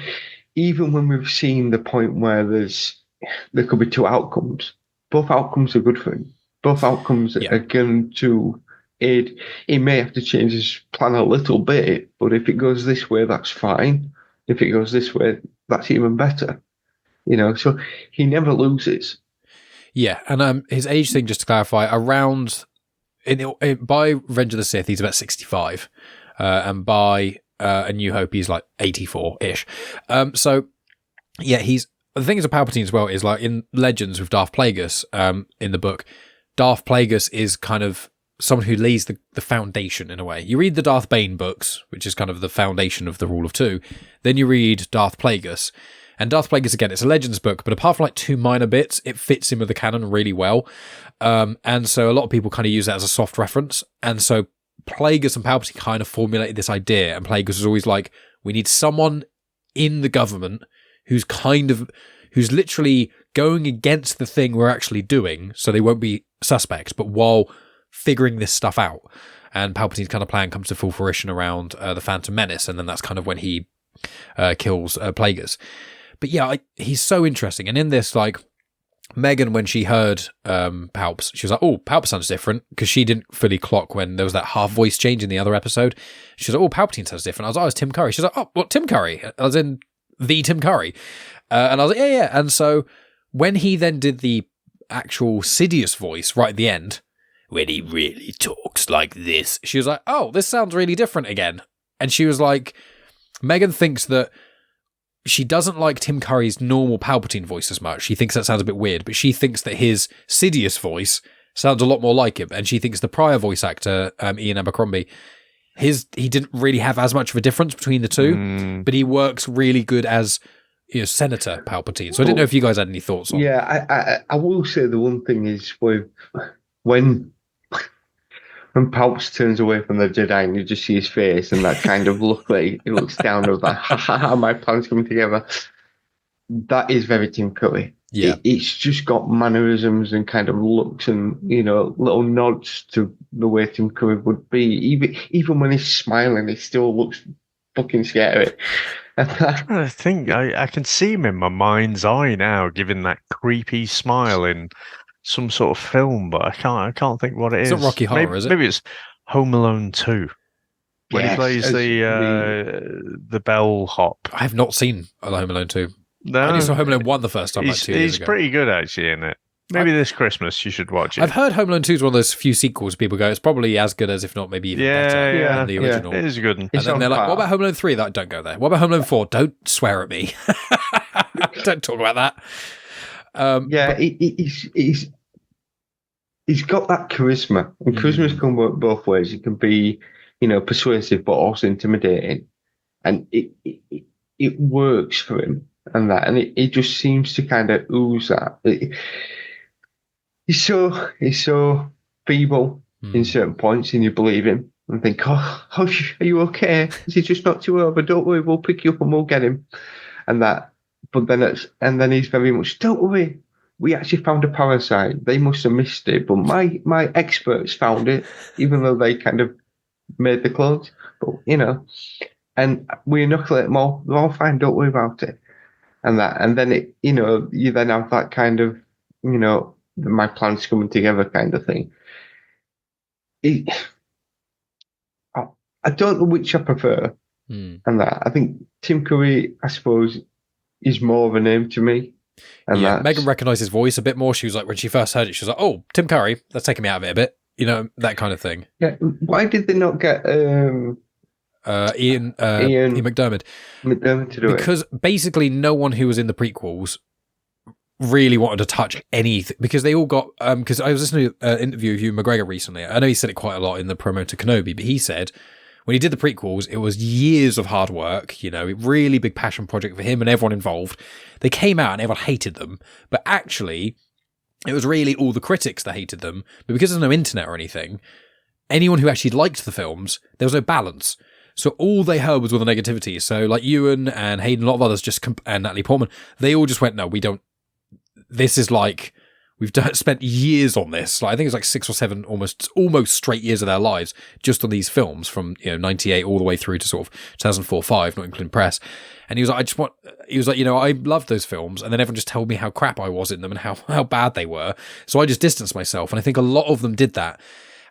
when we've seen the point where there could be two outcomes, both outcomes are good for him. Both outcomes are going to aid. He may have to change his plan a little bit, but if it goes this way, that's fine. If it goes this way, that's even better. You know, so he never loses. Yeah, and his age thing, just to clarify, around by Revenge of the Sith, he's about 65, and by A New Hope, he's like 84-ish. So yeah, the thing is with Palpatine as well is like in Legends with Darth Plagueis, in the book, Darth Plagueis is kind of someone who lays the foundation in a way. You read the Darth Bane books, which is kind of the foundation of the Rule of Two. Then you read Darth Plagueis. And Darth Plagueis, again, it's a Legends book, but apart from like 2 minor bits, it fits in with the canon really well. And so a lot of people kind of use that as a soft reference. And so Plagueis and Palpatine kind of formulated this idea. And Plagueis was always like, we need someone in the government who's literally going against the thing we're actually doing, so they won't be suspects, but while figuring this stuff out. And Palpatine's kind of plan comes to full fruition around the Phantom Menace, and then that's kind of when he kills Plagueis. But yeah, he's so interesting. And in this, like, Megan, when she heard Palps, she was like, oh, Palp sounds different, because she didn't fully clock when there was that half voice change in the other episode. She was like, oh, Palpatine sounds different. I was like, oh, it's Tim Curry. She was like, oh, what, Tim Curry? I was in the Tim Curry. And I was like, yeah. And so when he then did the actual Sidious voice right at the end, when he really talks like this, she was like, oh, this sounds really different again. And she was like, Megan thinks that she doesn't like Tim Curry's normal Palpatine voice as much. She thinks that sounds a bit weird, but she thinks that his Sidious voice sounds a lot more like him. And she thinks the prior voice actor, Ian Abercrombie, he didn't really have as much of a difference between the two, but he works really good as, Senator Palpatine. So I didn't know if you guys had any thoughts on. Yeah, I will say the one thing is when Palps turns away from the Jedi and you just see his face and that kind of look like he looks down and like, ha ha ha, my plan's coming together. That is very Tim Curry. Yeah. It's just got mannerisms and kind of looks and, little nods to the way Tim Curry would be. Even when he's smiling, he still looks fucking scary. I think I can see him in my mind's eye now, giving that creepy smile in some sort of film, but I can't think what it is. It's not Rocky Horror, is it? Maybe it's Home Alone 2. When he plays the bellhop. I have not seen Home Alone 2. No. I only saw Home Alone 1 the first time, 2 years ago. He's pretty good, actually, in it. Maybe this Christmas you should watch it. I've heard Home Alone 2 is one of those few sequels people go, it's probably as good as, if not maybe even better than the original. It is a good one. And then they're like, what about Home Alone 3? Like, don't go there. What about Home Alone 4? Don't swear at me. Don't talk about that. He's got that charisma. And charisma can work both ways. It can be, persuasive, but also intimidating. And it works for him. And it just seems to kind of ooze that. He's so feeble in certain points, and you believe him and think, oh, are you okay? Is he just knocked you over? Don't worry, we'll pick you up and we'll get him. And that, but then he's very much, don't worry, we actually found a parasite. They must have missed it, but my experts found it, even though they kind of made the clones. But and we inoculate them all. They're all fine. Don't worry about it. And then you then have that kind of, my plan's coming together kind of thing. I don't know which I prefer. And that I think Tim Curry, I suppose, is more of a name to me. And Megan recognised his voice a bit more. She was like, when she first heard it, she was like, oh, Tim Curry, that's taking me out of it a bit. That kind of thing. Yeah. Why did they not get Ian McDermott to do it? Because basically no one who was in the prequels really wanted to touch anything, because they all got because I was listening to an interview with Hugh McGregor recently. I know he said it quite a lot in the promo to Kenobi, but he said when he did the prequels, it was years of hard work, a really big passion project for him and everyone involved. They came out and everyone hated them, but actually it was really all the critics that hated them. But because there's no internet or anything, anyone who actually liked the films, there was no balance. So all they heard was all the negativity. So like Ewan and Hayden, a lot of others, and Natalie Portman, they all just went, no, we don't. This is like, we've spent years on this. Like, I think it's like 6 or 7 almost straight years of their lives just on these films from 98 all the way through to sort of 2004-5, not including press. And he was like, I loved those films, and then everyone just told me how crap I was in them and how bad they were. So I just distanced myself, and I think a lot of them did that.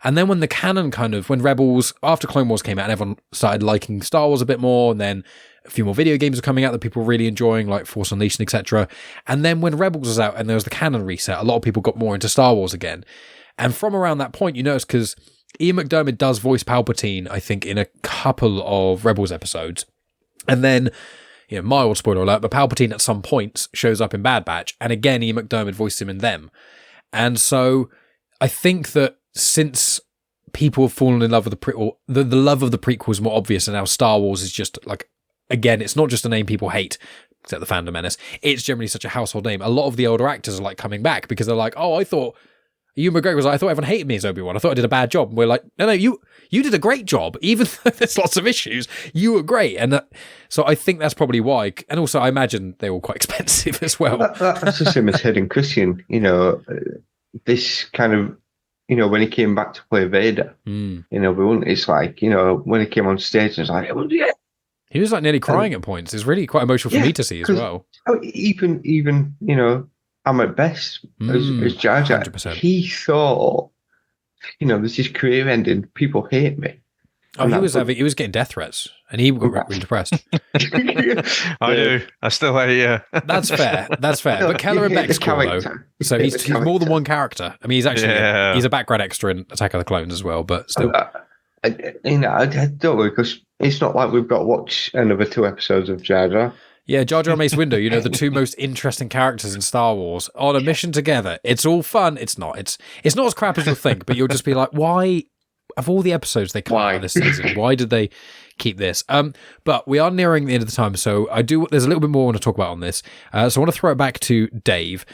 And then when the canon when Rebels, after Clone Wars came out, and everyone started liking Star Wars a bit more, and then a few more video games were coming out that people were really enjoying, like Force Unleashed, etc. And then when Rebels was out and there was the canon reset, a lot of people got more into Star Wars again. And from around that point, you notice, because Ian McDermott does voice Palpatine, I think, in a couple of Rebels episodes. And then, mild spoiler alert, but Palpatine at some points shows up in Bad Batch, and again, Ian McDermott voiced him in them. And so I think that since people have fallen in love with the love of the prequel is more obvious, and now Star Wars is just like, again, it's not just a name people hate, except the Fandom Menace. It's generally such a household name. A lot of the older actors are like coming back because they're like, oh, I thought Ewan McGregor was like, I thought everyone hated me as Obi-Wan. I thought I did a bad job. And we're like, no, you did a great job. Even though there's lots of issues, you were great. And so I think that's probably why. And also, I imagine they were quite expensive as well. That's the same as Hayden Christensen. This kind of, when he came back to play Vader, it's like, when he came on stage, it's like, yeah. He was like nearly crying at points. It's really quite emotional for me to see as well. Even I'm at best as Jar Jar. 100%. He thought, this is career ending. People hate me. Oh, he was getting death threats, and he got really depressed. I do. I still hate you. That's fair. But Keller Beck's cool though. So he's more than one character. I mean, he's actually he's a background extra in Attack of the Clones as well. But still, I don't know, because it's not like we've got to watch another 2 episodes of Jar Jar. Yeah, Jar Jar and Mace Windu, the 2 most interesting characters in Star Wars, on a mission together. It's all fun. It's not. It's not as crap as you think, but you'll just be like, why? of all the episodes they cut out of this season, why did they keep this? But we are nearing the end of the time, so there's a little bit more I want to talk about on this. So I want to throw it back to Dave.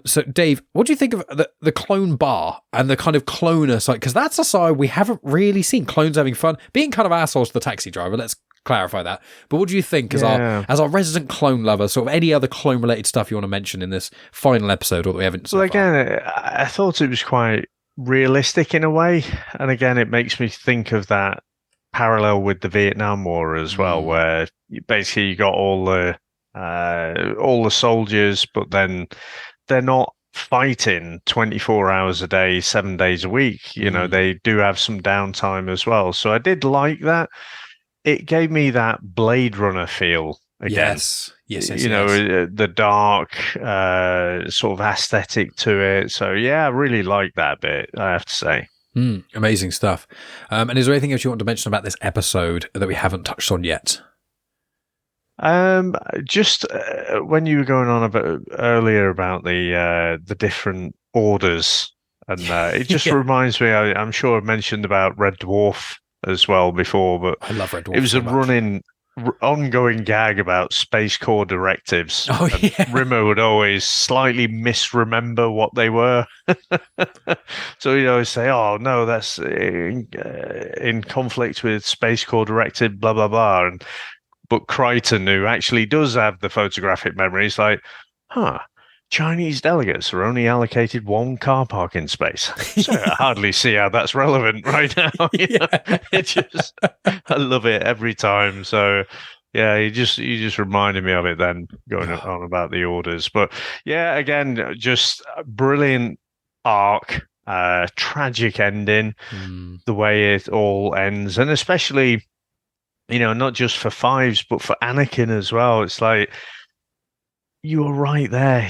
So Dave, what do you think of the clone bar and the kind of cloner side? Because that's a side we haven't really seen. Clones having fun, being kind of assholes to the taxi driver. Let's clarify that. But what do you think as our resident clone lover, sort of any other clone related stuff you want to mention in this final episode or that we haven't so far? Again, I thought it was quite realistic in a way, and again it makes me think of that parallel with the Vietnam War as well, where basically you got all the soldiers, but then they're not fighting 24 hours a day, 7 days a week. You know, they do have some downtime as well. So I did like that. It gave me that Blade Runner feel again. Yes. You know, the dark sort of aesthetic to it. So yeah, I really like that bit, I have to say. Amazing stuff. And is there anything else you want to mention about this episode that we haven't touched on yet? Just when you were going on about earlier about the different orders, and it just reminds me. I'm sure I've mentioned about Red Dwarf as well before, but I love Red Dwarf. It was a running, ongoing gag about Space Corps directives. Oh yeah, Rimmer would always slightly misremember what they were, so he'd always say, "Oh no, that's in conflict with Space Corps directive, blah blah blah." But Crichton, who actually does have the photographic memory, is like, Chinese delegates are only allocated one car parking space. So I hardly see how that's relevant right now. It just, I love it every time. So yeah, you just reminded me of it then, going on about the orders. But yeah, again, just a brilliant arc, tragic ending, the way it all ends, and especially, you know, not just for Fives, but for Anakin as well. It's like, you were right there.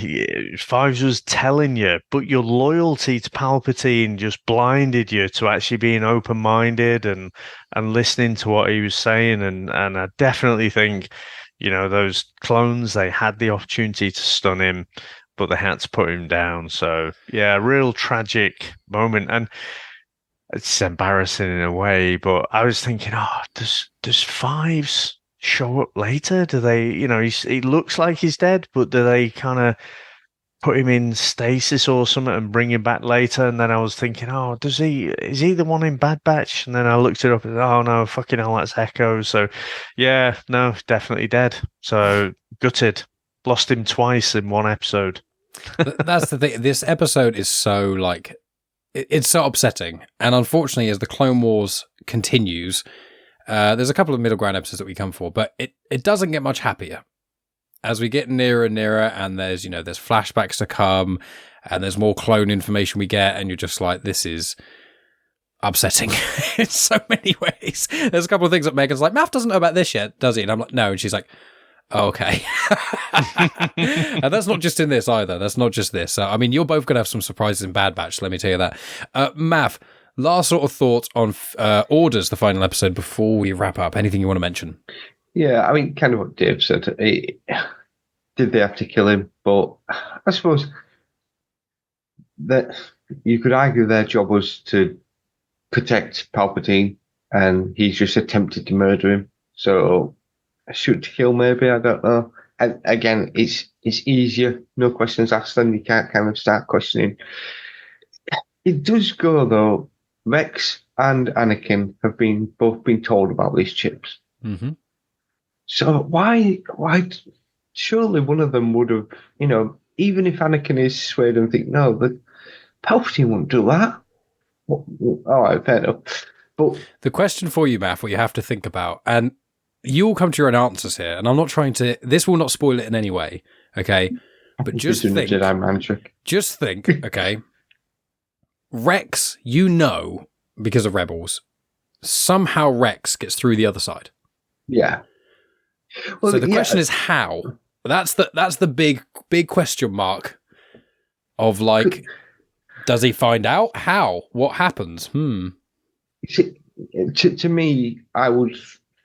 Fives was telling you, but your loyalty to Palpatine just blinded you to actually being open-minded and listening to what he was saying. And I definitely think, you know, those clones, they had the opportunity to stun him, but they had to put him down. So yeah, real tragic moment. And it's embarrassing in a way, but I was thinking, does Fives show up later? Do they, you know, he looks like he's dead, but do they kind of put him in stasis or something and bring him back later? And then I was thinking, is he the one in Bad Batch? And then I looked it up and no, fucking hell, that's Echo. So yeah, no, definitely dead. So gutted. Lost him twice in one episode. That's the thing. This episode is so like, it's so upsetting. And unfortunately, as the Clone Wars continues, there's a couple of middle ground episodes that we come for, but it doesn't get much happier as we get nearer and nearer, and there's flashbacks to come, and there's more clone information we get, and you're just like, this is upsetting in so many ways. There's a couple of things that Megan's like, Maff doesn't know about this yet, does he? And I'm like, no. And she's like, oh, okay. And that's not just in this either. That's not just this. I mean, you're both going to have some surprises in Bad Batch, let me tell you that. Maff, last sort of thoughts on Orders, the final episode, before we wrap up. Anything you want to mention? Yeah, I mean, kind of what Dave said. Did they have to kill him? But I suppose that you could argue their job was to protect Palpatine, and he's just attempted to murder him. So shoot to kill, maybe, I don't know. And again, it's easier, no questions asked, and you can't kind of start questioning. It does go, though. Rex and Anakin have both been told about these chips. Mm-hmm. So why? Surely one of them would have, even if Anakin is swayed and think, no, the Palpatine won't do that. All right, fair enough. But the question for you, Maff, what you have to think about, and you will come to your own answers here, and I'm not trying to, this will not spoil it in any way, okay? But just think, Jedi man trick. Just think, okay? Rex, because of Rebels, somehow Rex gets through the other side. Yeah. Well, so the question is how? That's the big question mark of like, does he find out? How? What happens? See, to me, I would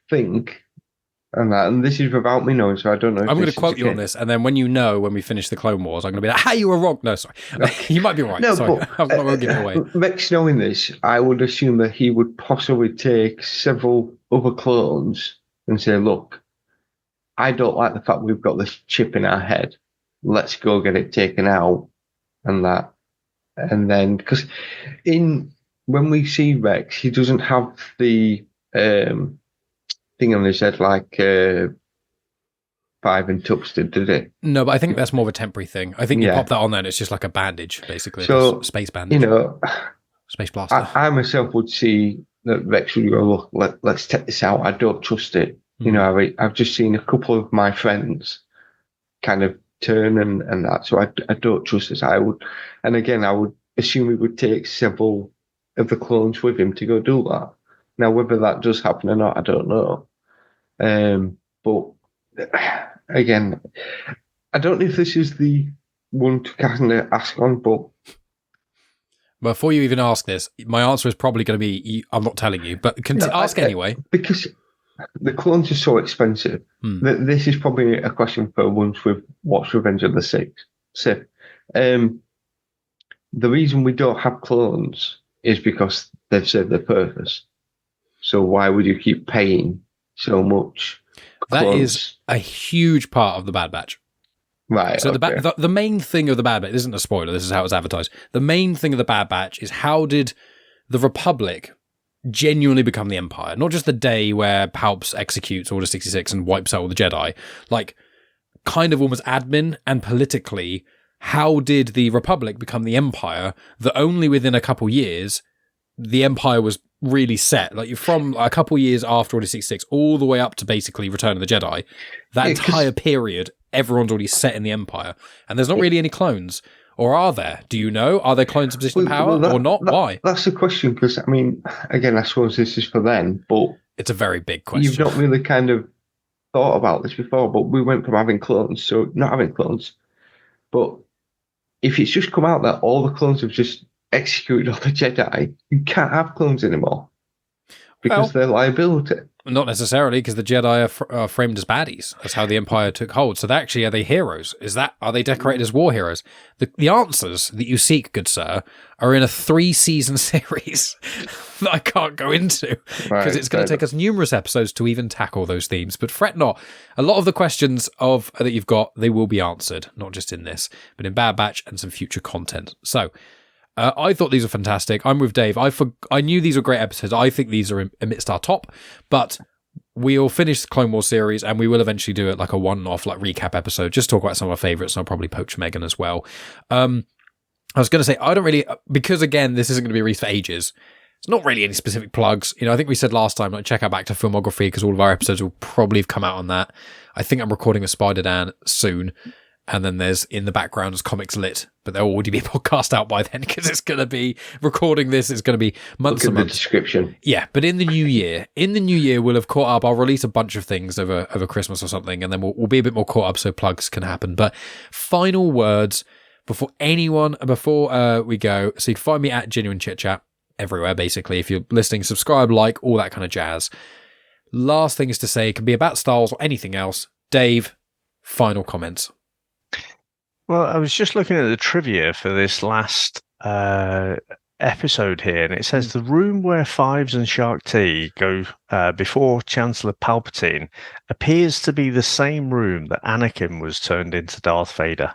think and this is without me knowing, so I don't know. If I'm going to this is quote the you on case. this, and then when we finish the Clone Wars, I'm going to be like, "Hey, you were wrong." No, sorry, you might be right. No, sorry, but I'm not going to give it away. Rex knowing this, I would assume that he would possibly take several other clones and say, "Look, I don't like the fact we've got this chip in our head. Let's go get it taken out," and that, and then because when we see Rex, he doesn't have the thing on his head like Five and Tux did it? No, but I think that's more of a temporary thing. I think you Yeah. pop that on there and it's just like a bandage, basically. So, like a space bandage. Space blaster. I myself would see that Rex would go, look, let's take this out. I don't trust it. I've just seen a couple of my friends kind of turn and that. So I don't trust this. I would assume he would take several of the clones with him to go do that. Now, whether that does happen or not, I don't know. But again, I don't know if this is the one to kind of ask on, but before you even ask this, my answer is probably going to be, I'm not telling you, but ask anyway. Because the clones are so expensive. This is probably a question for once we've watched Revenge of the Sith. The reason we don't have clones is because they've served their purpose. So why would you keep paying so much? That is a huge part of the Bad Batch. Right. So okay. the main thing of the Bad Batch, this isn't a spoiler, this is how it's advertised. The main thing of the Bad Batch is how did the Republic genuinely become the Empire? Not just the day where Palps executes Order 66 and wipes out all the Jedi. Like, kind of almost admin and politically, how did the Republic become the Empire that only within a couple years the Empire was really set? Like, from a couple years after Order 66 all the way up to basically Return of the Jedi, that entire period, everyone's already set in the Empire. And there's not really any clones. Or are there? Do you know? Are there clones in position of power or not? Why? That's the question, because, I mean, again, I suppose this is for them, but it's a very big question. You've not really kind of thought about this before, but we went from having clones to not having clones. But if it's just come out that all the clones have just executed all the Jedi, you can't have clones anymore because they're liability. Not necessarily, because the Jedi are framed as baddies. That's how the Empire took hold. So are they heroes? Are they decorated as war heroes? The answers that you seek, good sir, are in a 3-season series that I can't go into because it's going to take us numerous episodes to even tackle those themes. But fret not. A lot of the questions that you've got, they will be answered, not just in this, but in Bad Batch and some future content. So I thought these were fantastic. I'm with Dave. I knew these were great episodes. I think these are amidst our top, but we'll finish the Clone Wars series and we will eventually do it like a one-off like recap episode, just talk about some of our favourites, and I'll probably poach Megan as well. I was going to say, I don't really, because again, this isn't going to be released for ages. It's not really any specific plugs. I think we said last time, like, check out Back to Filmography because all of our episodes will probably have come out on that. I think I'm recording a Spider-Dan soon. And then there's in the background as Comics Lit, but there'll already be a podcast out by then because it's going to be recording this. It's going to be months and months. The description. Yeah, but in the new year, we'll have caught up. I'll release a bunch of things over Christmas or something, and then we'll be a bit more caught up so plugs can happen. But final words before we go. So you can find me at Genuine Chit-Chat everywhere, basically. If you're listening, subscribe, like, all that kind of jazz. Last thing is to say, it can be about Star Wars or anything else. Dave, final comments. Well, I was just looking at the trivia for this last episode here, and it says the room where Fives and Shark T go before Chancellor Palpatine appears to be the same room that Anakin was turned into Darth Vader.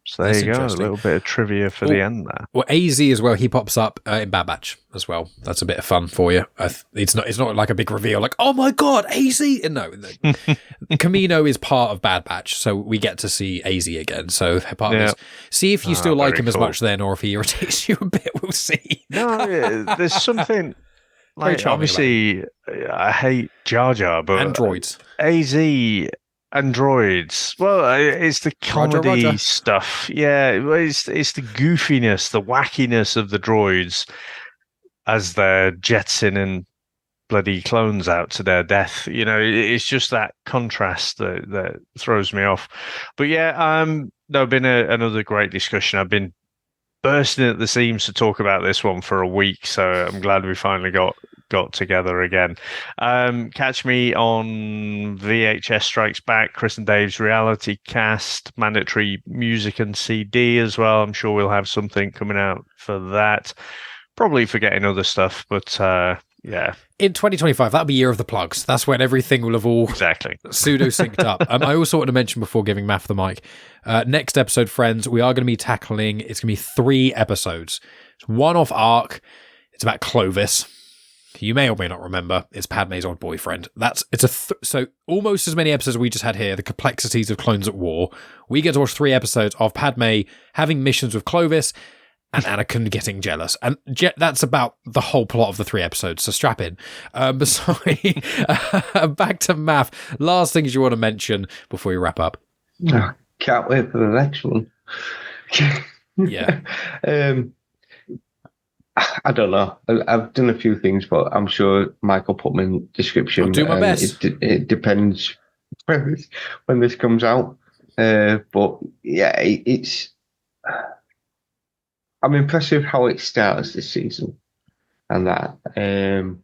So there you go, a little bit of trivia for the end there. Well, AZ as well, he pops up in Bad Batch as well. That's a bit of fun for you. It's not like a big reveal, like, oh my god, AZ! No, Kamino is part of Bad Batch, so we get to see AZ again. So part of this. See if you still like him as much then, or if he irritates you a bit, we'll see. No, there's something, like, obviously, I hate Jar Jar, but androids. AZ... Androids. Well, it's the comedy stuff. Yeah, it's the goofiness, the wackiness of the droids as they're jetsoning bloody clones out to their death. It's just that contrast that throws me off. But yeah, been another great discussion. I've been bursting at the seams to talk about this one for a week, so I'm glad we finally got got together again. Catch me on VHS Strikes Back, Chris and Dave's Reality Cast, mandatory music and CD as well. I'm sure we'll have something coming out for that. Probably forgetting other stuff, but yeah. In 2025, that'll be year of the plugs. That's when everything will have all pseudo-synced up. I also want to mention before giving Maff the mic, next episode, friends, we are going to be tackling, it's going to be 3 episodes. It's one-off arc. It's about Clovis. You may or may not remember, it's Padme's old boyfriend. So almost as many episodes we just had here, the complexities of clones at war. We get to watch 3 episodes of Padme having missions with Clovis, and Anakin getting jealous. And that's about the whole plot of the 3 episodes, so strap in. But sorry, back to Maff. Last things you want to mention before we wrap up? Oh, can't wait for the next one. Yeah. I don't know. I've done a few things, but I'm sure Mike will put them in the description. I'll do my best. It depends when this comes out. But yeah, I'm impressed with how it starts this season, and that I'm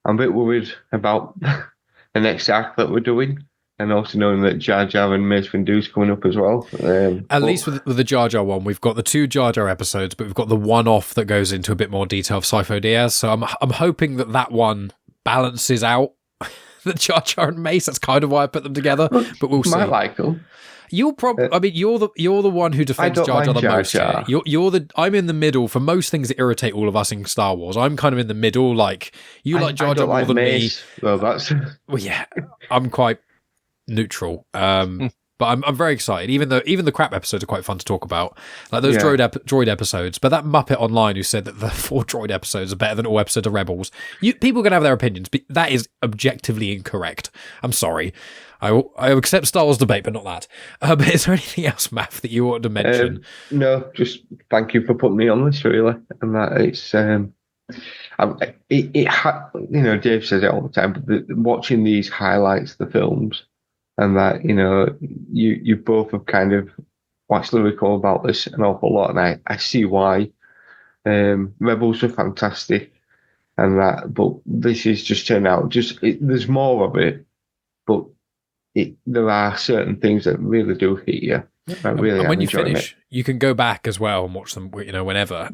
a bit worried about the next arc that we're doing, and also knowing that Jar Jar and Mace Windu's coming up as well. At least with the Jar Jar one, we've got the 2 Jar Jar episodes, but we've got the one-off that goes into a bit more detail of Sifo Dyas. So I'm hoping that one balances out the Jar Jar and Mace. That's kind of why I put them together, but we'll see. Might like them. You'll probably. I mean, you're the one who defends Jar Jar the most. Jar. I'm in the middle for most things that irritate all of us in Star Wars. I'm kind of in the middle. Like you like Jar Jar more than Mace. me. Well, that's. Well, yeah, I'm quite neutral. But I'm very excited. Even the crap episodes are quite fun to talk about, like those droid episodes. But that Muppet online who said that the 4 droid episodes are better than all episodes of Rebels. People can have their opinions, but that is objectively incorrect. I'm sorry. I accept Star Wars debate, but not that. But is there anything else, Maff, that you want to mention? No, just thank you for putting me on this, really. And that it's, Dave says it all the time, but watching these highlights the films, and that, you both have kind of actually recall about this an awful lot, and I see why. Rebels are fantastic, and that, but this is just turned out, there's more of it, but there are certain things that really do hit you. And when you finish, you can go back as well and watch them, whenever.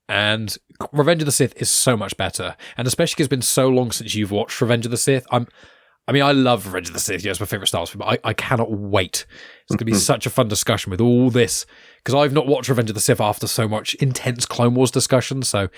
And Revenge of the Sith is so much better, and especially because it's been so long since you've watched Revenge of the Sith. I love Revenge of the Sith. It's my favorite Star Wars film. I cannot wait. It's going to be such a fun discussion with all this, because I've not watched Revenge of the Sith after so much intense Clone Wars discussion. So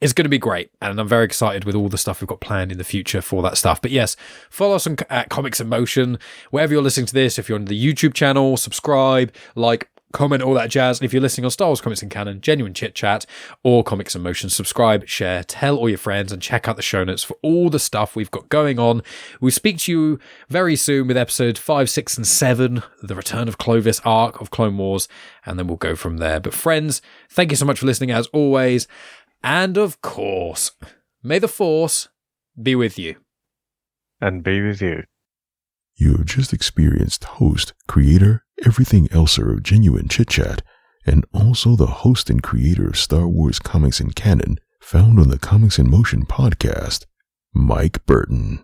it's going to be great, and I'm very excited with all the stuff we've got planned in the future for that stuff. But yes, follow us at Comics in Motion, wherever you're listening to this. If you're on the YouTube channel, subscribe, like, comment, all that jazz. And if you're listening on Star Wars Comics in Canon, Genuine Chit-Chat, or Comics in Motion, subscribe, share, tell all your friends, and check out the show notes for all the stuff we've got going on. We'll speak to you very soon with episode 5, 6, and 7, the Return of Clovis arc of Clone Wars, and then we'll go from there. But friends, thank you so much for listening as always. And of course, may the Force be with you. And be with you. You have just experienced host, creator, everything elser of Genuine Chit-Chat, and also the host and creator of Star Wars Comics in Canon, found on the Comics in Motion podcast, Mike Burton.